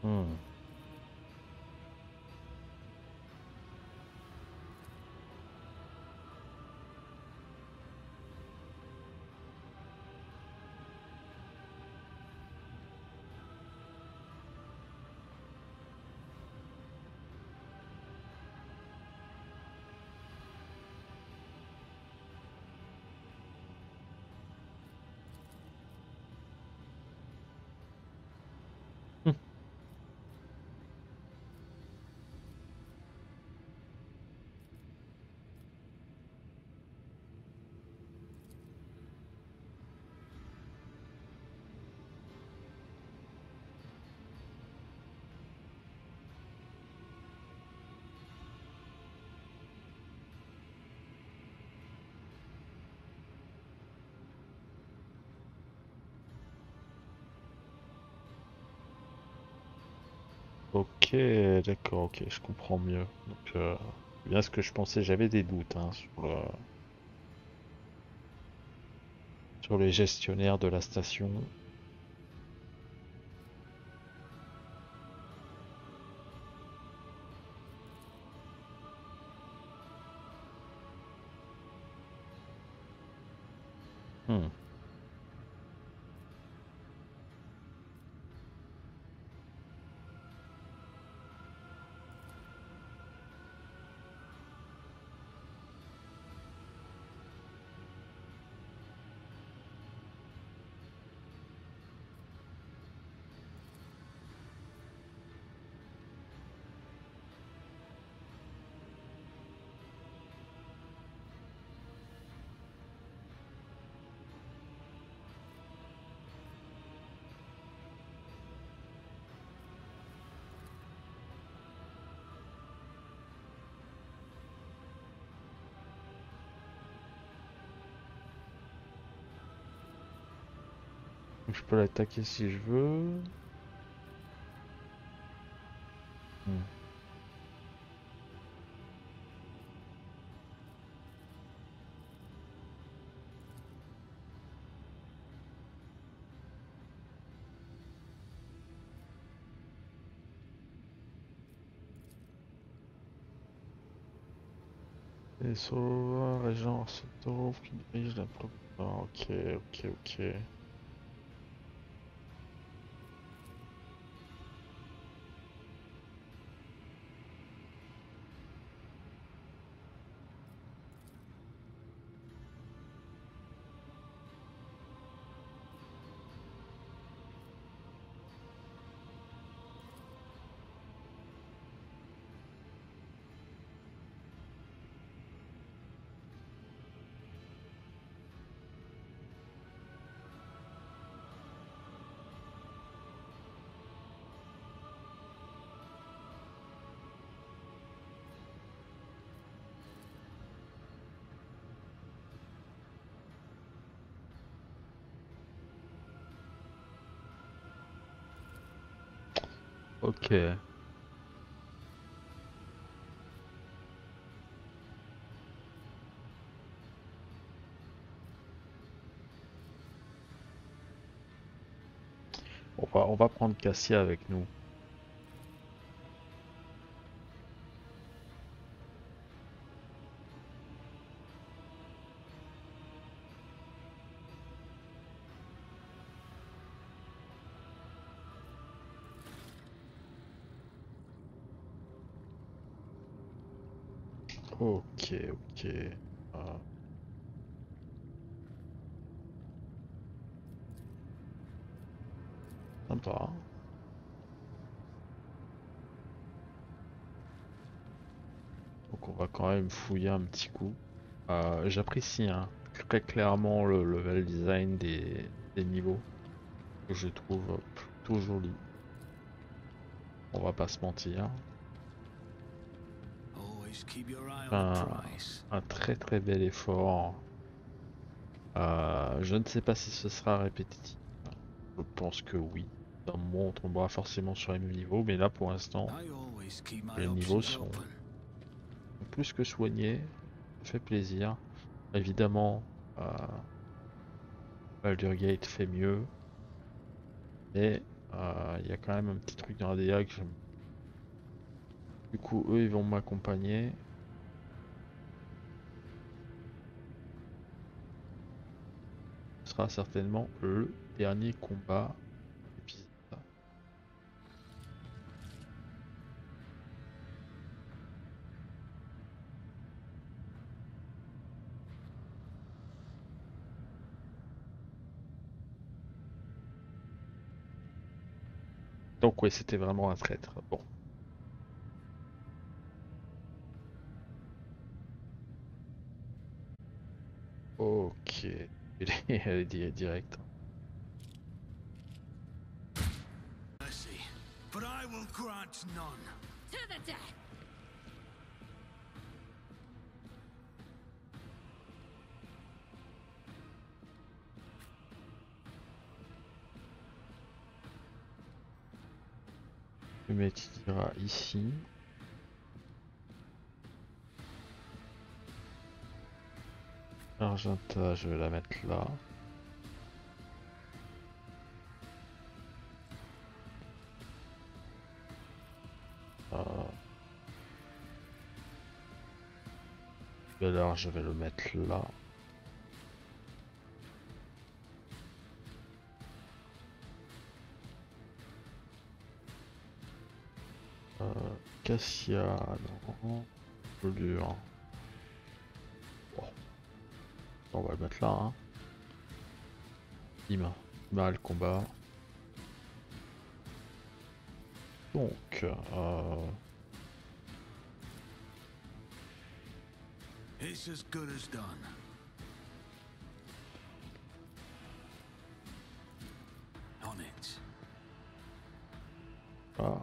S1: Hmm. Hmm. Ok, d'accord, ok, je comprends mieux. Donc, bien ce que je pensais, j'avais des doutes hein, sur les gestionnaires de la station. Hmm. Je peux l'attaquer si je veux. Hmm. Et sur régent Arsetov qui dirige la province. Ok, ok, ok. Ok. On va prendre Cassia avec nous. Ok, ok. Sympa. Donc on va quand même fouiller un petit coup. J'apprécie hein, très clairement le level design des niveaux que je trouve plutôt joli. On va pas se mentir. Un très très bel effort. Je ne sais pas si ce sera répétitif. Je pense que oui. Dans le moment on tombera forcément sur les mêmes niveaux, mais là pour l'instant, les niveaux sont plus que soignés. Ça fait plaisir. Évidemment, Baldur's Gate fait mieux. Mais il y a quand même un petit truc dans la DA que j'aime. Du coup, eux ils vont m'accompagner. Ce sera certainement le dernier combat épisode. Donc ouais, c'était vraiment un traître. Bon. Ok. Elle est direct.
S9: But I will grant none.
S2: To the death!
S1: Le mettre ira ici. Argenta, je vais la mettre là. Alors je vais le mettre là. Cassia, non. Peu dur. Bon. On va le mettre là. Hein. Bim. Mal combat. Donc,
S9: It's as good as done. On it.
S1: ah.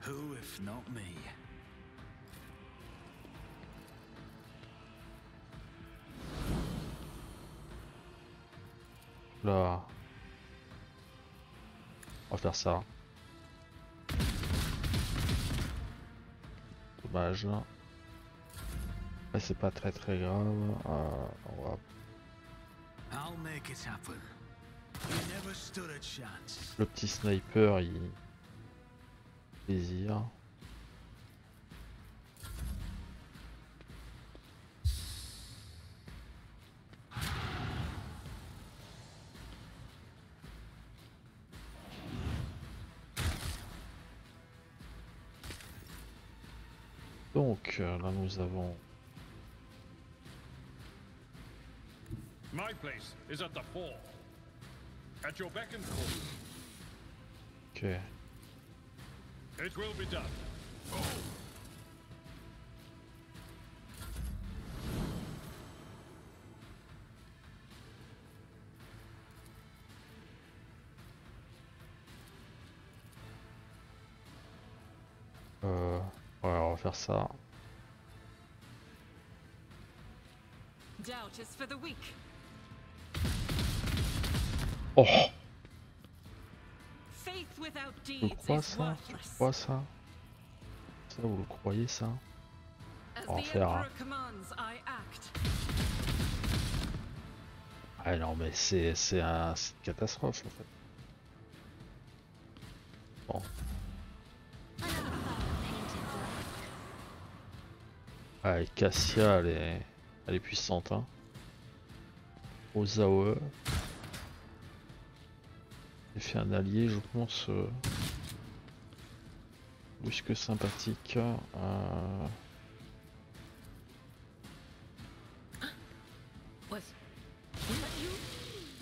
S9: Who if not me?
S1: Là. On va faire ça. Dommage. Mais c'est pas très grave. On va...
S9: I'll make it happen. You never stood a chance.
S1: Le petit sniper, il... plaisir. Donc là nous avons
S8: My place is at the fore. At your beck and call.
S1: ok.
S8: It will be done.
S1: Ouais, on va faire ça.
S2: Doubt is for the weak.
S1: Oh,
S2: Faith without
S1: Tu le
S2: deeds
S1: crois
S2: is
S1: ça? Tu le
S2: worthless.
S1: crois ça? Ça vous le croyez ça?
S2: As
S1: On va
S2: the
S1: faire, hein.
S2: Emperor commands, I act.
S1: Ah non mais c'est une catastrophe en fait. Bon. Ouais, Cassia elle est puissante hein. Ozawa. J'ai fait un allié je pense plus que sympathique.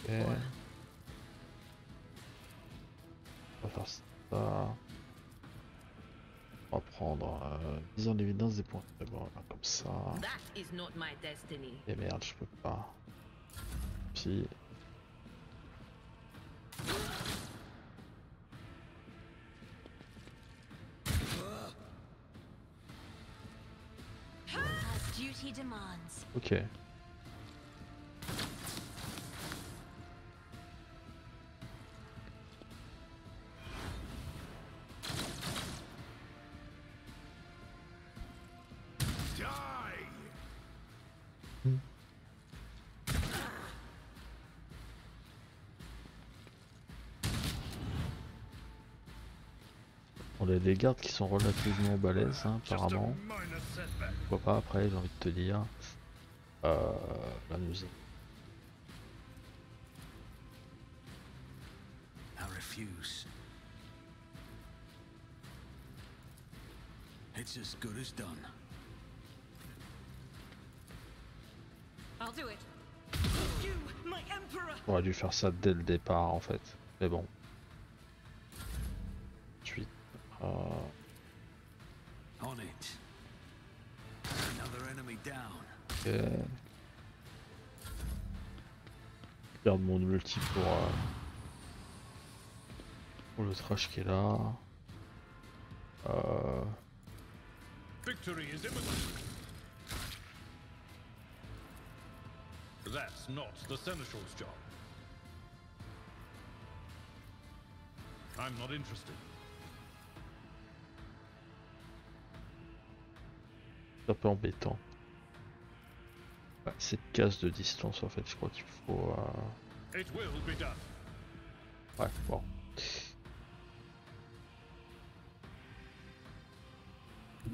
S1: Okay. On va faire ça. On va prendre 10 ans d'évidence des points. Bon, comme ça. Et merde, je peux pas. Puis. Ok. On a des gardes qui sont relativement balèzes hein, apparemment. Pourquoi pas après j'ai envie de te dire. Là nous
S9: I refuse. It's as good as done.
S2: I'll do it. You, my emperor.
S1: on aurait dû faire ça dès le départ en fait. Mais bon. Ensuite.
S9: On it. Another enemy down.
S1: Ok. Je garde mon ulti pour le trash qui est là.
S8: Victory is imminent. That's not the Seneschal's job. I'm not interested.
S1: C'est un peu embêtant. Ouais, cette case de distance en fait, je crois qu'il faut.
S8: It will be done.
S1: Ouais, bon.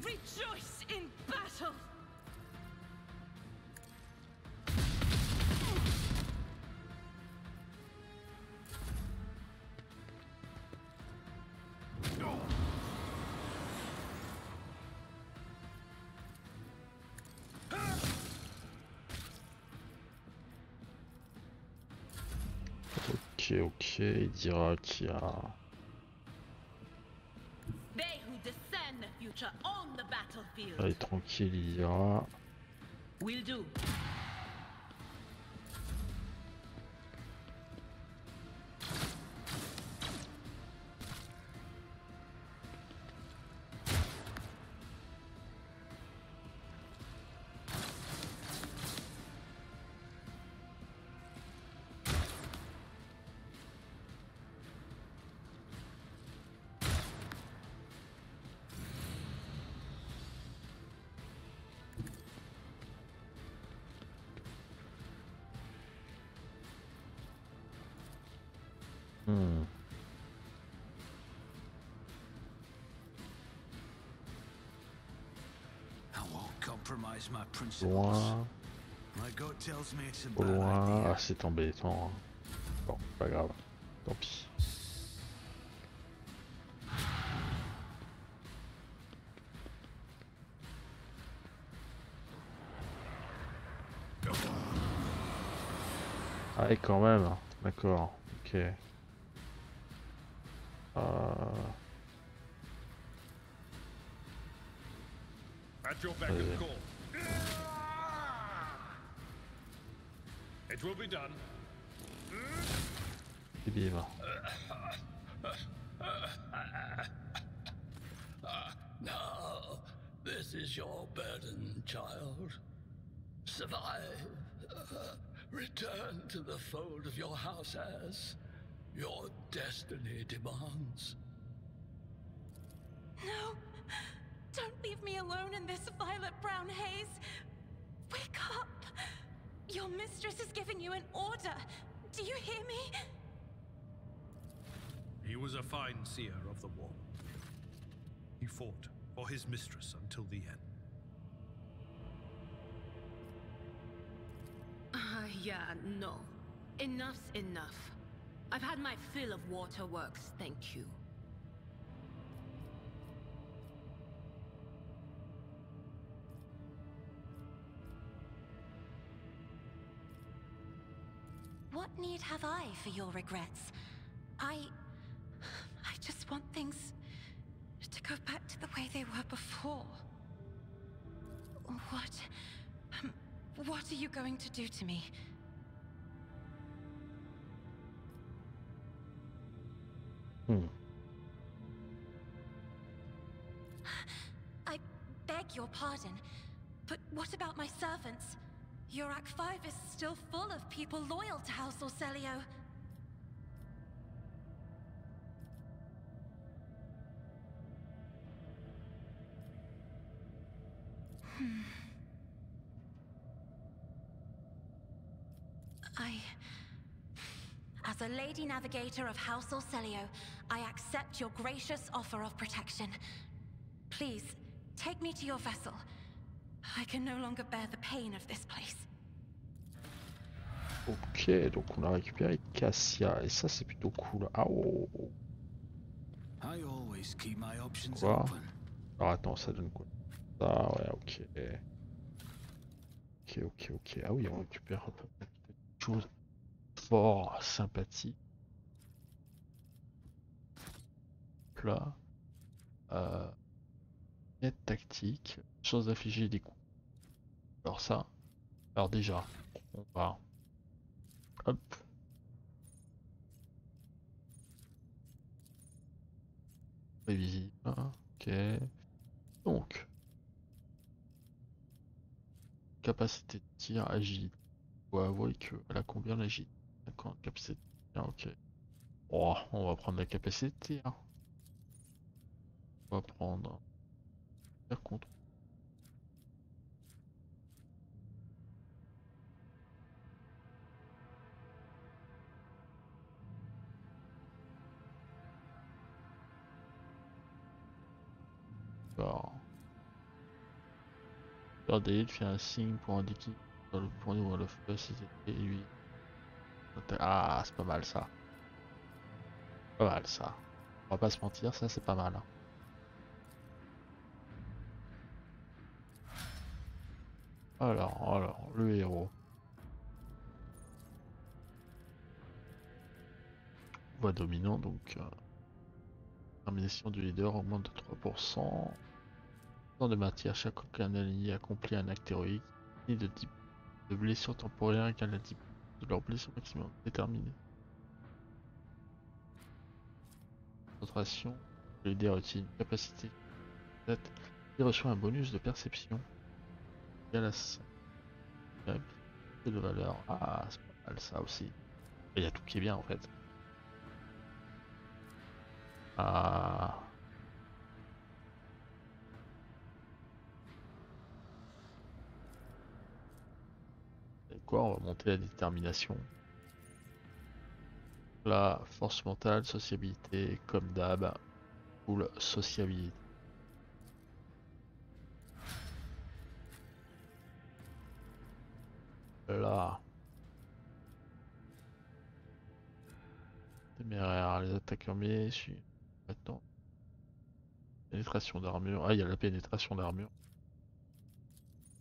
S2: Rejoice in battle.
S1: Ok, il dira qu'il y a.
S7: They who discern the future on the battlefield.
S1: Allez, tranquille, il dira.
S7: Will do.
S9: I won't compromise my principles.
S1: Loin.
S9: My gut tells me it's a
S1: Au
S9: bad
S1: loin.
S9: idea.
S1: Ah, c'est embêtant. Bon, pas grave. Tant pis. Ah, et quand même. D'accord. Ok.
S8: At your beck and call. It will be done.
S1: Et bim.
S10: Now, this is your burden, child. Survive. Return to the fold of your house as your destiny demands.
S2: No! Don't leave me alone in this violet brown haze! Wake up! Your mistress is giving you an order! Do you hear me?
S3: He was a fine seer of the war. He fought for his mistress until the end.
S7: Yeah, no. Enough's enough. I've had my fill of waterworks, thank you.
S2: What need have I for your regrets? I just want things to go back to the way they were before. What are you going to do to me? I beg your pardon, but what about my servants? Eurac-V is still full of people loyal to House Orcelio. As a Lady Navigator of House Orcelio, I accept your gracious offer of protection. Please, take me to your vessel. I can no longer bear the pain of this place.
S1: Ok, donc on a récupéré Cassia, et ça c'est plutôt cool. Ah oh.
S9: I always keep my options
S1: Quoi?
S9: open.
S1: Alors attends, ça donne quoi? Ah ouais, ok. Ok. Ah oui, on récupère un peu de choses fort sympathiques. Là. Net tactique, chose d'affliger des coups. Alors ça, alors déjà, on va, hop, prévisible, ok, donc, capacité de tir, agile, on va avouer qu'elle a combien l'agile? 50, capacité de tir, ok, oh, on va prendre la capacité de tir, on va prendre, tir contre. Regardez, il fait un signe pour indiquer dans le point où le feu c'était lui. Ah, c'est pas mal ça. Pas mal ça. On va pas se mentir, ça c'est pas mal. Hein. Alors, le héros. Voix dominant, donc termination du leader augmente de 3%. Temps de matière, chaque fois qu'un allié accomplit un acte héroïque, et de type de blessure temporaire et qu'un type de leur blessure maximum déterminée. Concentration, le leader utilise une capacité il reçoit un bonus de perception égal à 5 de valeur. Ah, c'est pas mal ça aussi. Il y a tout qui est bien en fait. Ah. Et quoi, on va monter la détermination. La force mentale, sociabilité, comme d'hab, full sociabilité. Là. Téméraire, les attaques armées, maintenant. Pénétration d'armure. Ah, il y a la pénétration d'armure.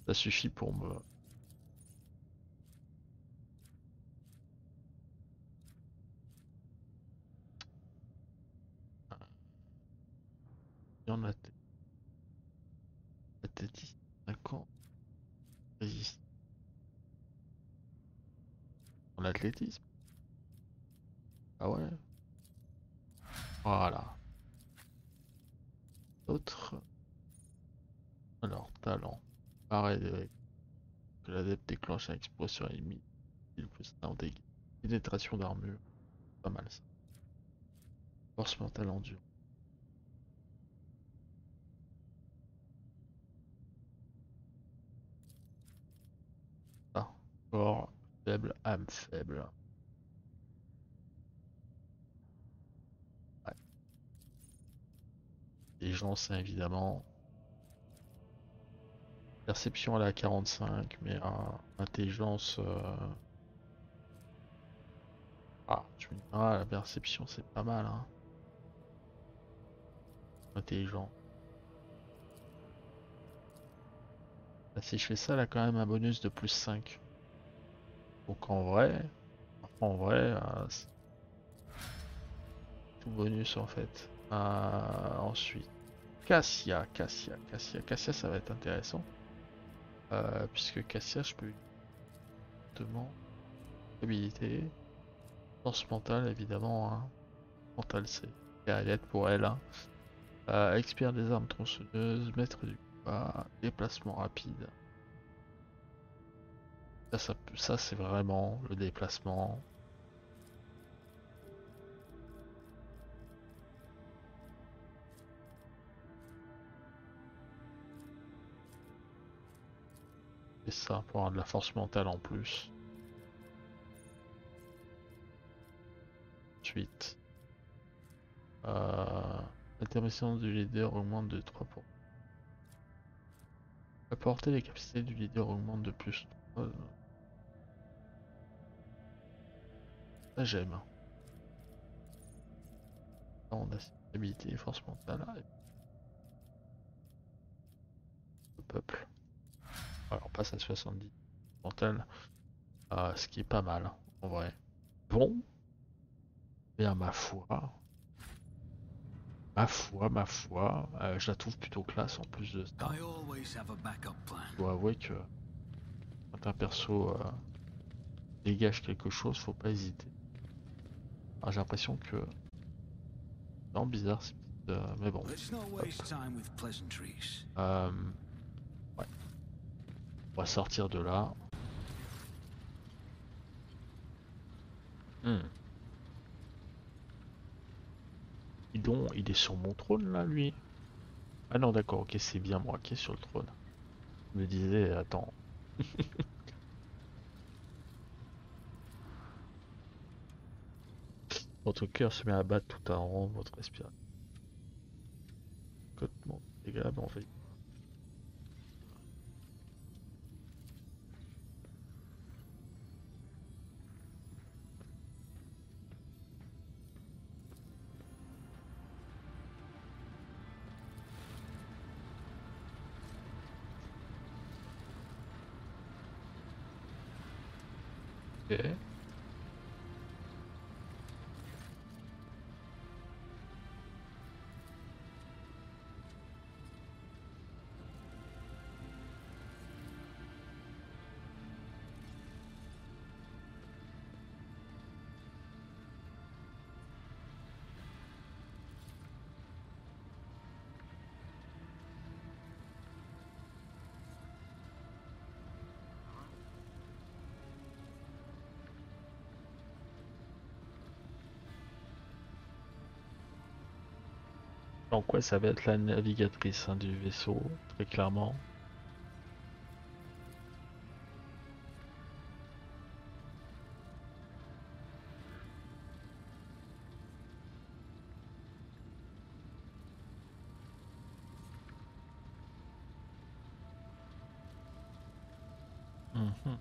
S1: Ça suffit pour me... Il y en a... Athlétisme, 50. Résistance. En athlétisme. Ah ouais. Voilà. Autre. Alors, talent. Pareil, que l'adepte déclenche un explosion ennemie. Il peut se dégâts. Pénétration d'armure. Pas mal ça. Force mentale endurance. Ah, corps faible, âme faible. Ouais. Les gens, c'est évidemment. Perception elle est à 45, mais intelligence. Ah, tu me diras, la perception c'est pas mal, hein. Intelligent. Bah, si je fais ça, elle a quand même un bonus de plus 5. Donc en vrai, c'est tout bonus en fait. Ensuite, Cassia, ça va être intéressant. Puisque Cassia, je peux justement habilité. Force mentale, évidemment, hein. Mentale, c'est carrière pour elle, hein. Expert des armes tronçonneuses, maître du combat, déplacement rapide. Ça c'est vraiment le déplacement. Et ça pour avoir de la force mentale en plus. Ensuite, l'intervention du leader augmente de 3%. La portée des capacités du leader augmente de plus 3. Ça j'aime. Là, on a stabilité, force mentale et le peuple. Alors on passe à 70 mentale, ce qui est pas mal en vrai. Bon, et à ma foi, je la trouve plutôt classe en plus de ça. Je dois avouer que quand un perso dégage quelque chose, faut pas hésiter. J'ai l'impression que non bizarre, mais bon. Ouais. On va sortir de là. Il est sur mon trône là, lui. Ah non, d'accord, ok, c'est bien moi qui est sur le trône. Je me disais, attends. Votre cœur se met à battre tout à rond, votre respiration. Complètement dégagable en fait. Ok. Donc ouais, ça va être la navigatrice hein, du vaisseau, très clairement. Mhm.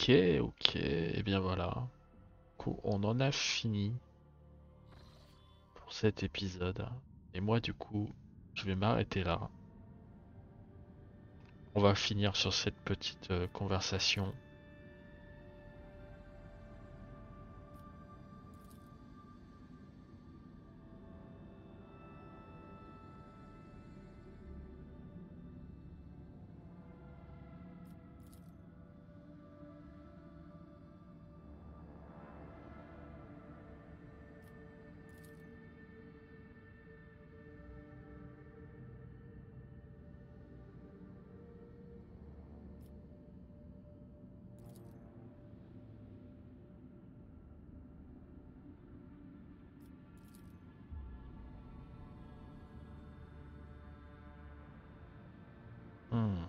S1: Ok, ok, et bien voilà. On en a fini pour cet épisode. Et moi du coup, je vais m'arrêter là. On va finir sur cette petite conversation. Hmm.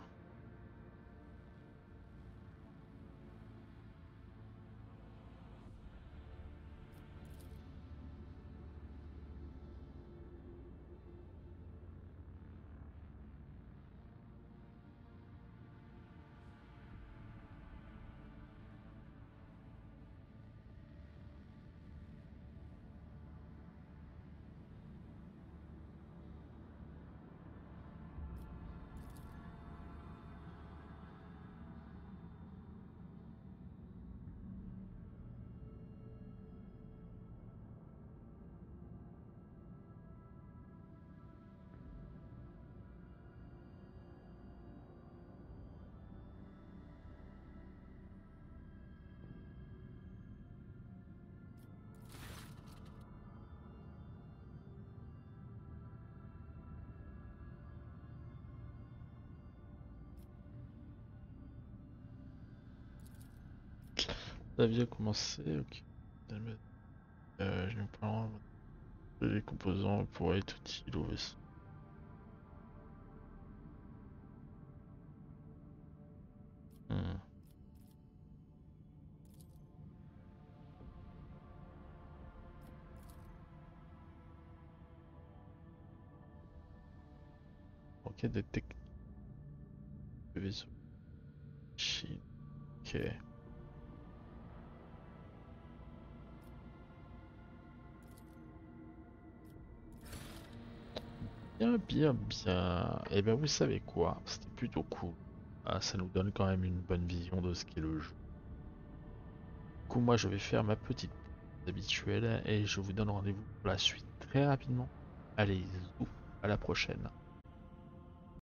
S1: Ça vient commencer, ok. Je me prends les composants pour être utile au vaisseau. Hmm. Ok, des techniques de vaisseau. Chine. Ok. Bien, bien, bien. Et ben vous savez quoi? C'était plutôt cool. Ah, ça nous donne quand même une bonne vision de ce qu'est le jeu. Du coup, moi je vais faire ma petite pause habituelle et je vous donne rendez-vous pour la suite très rapidement. Allez, zou, à la prochaine.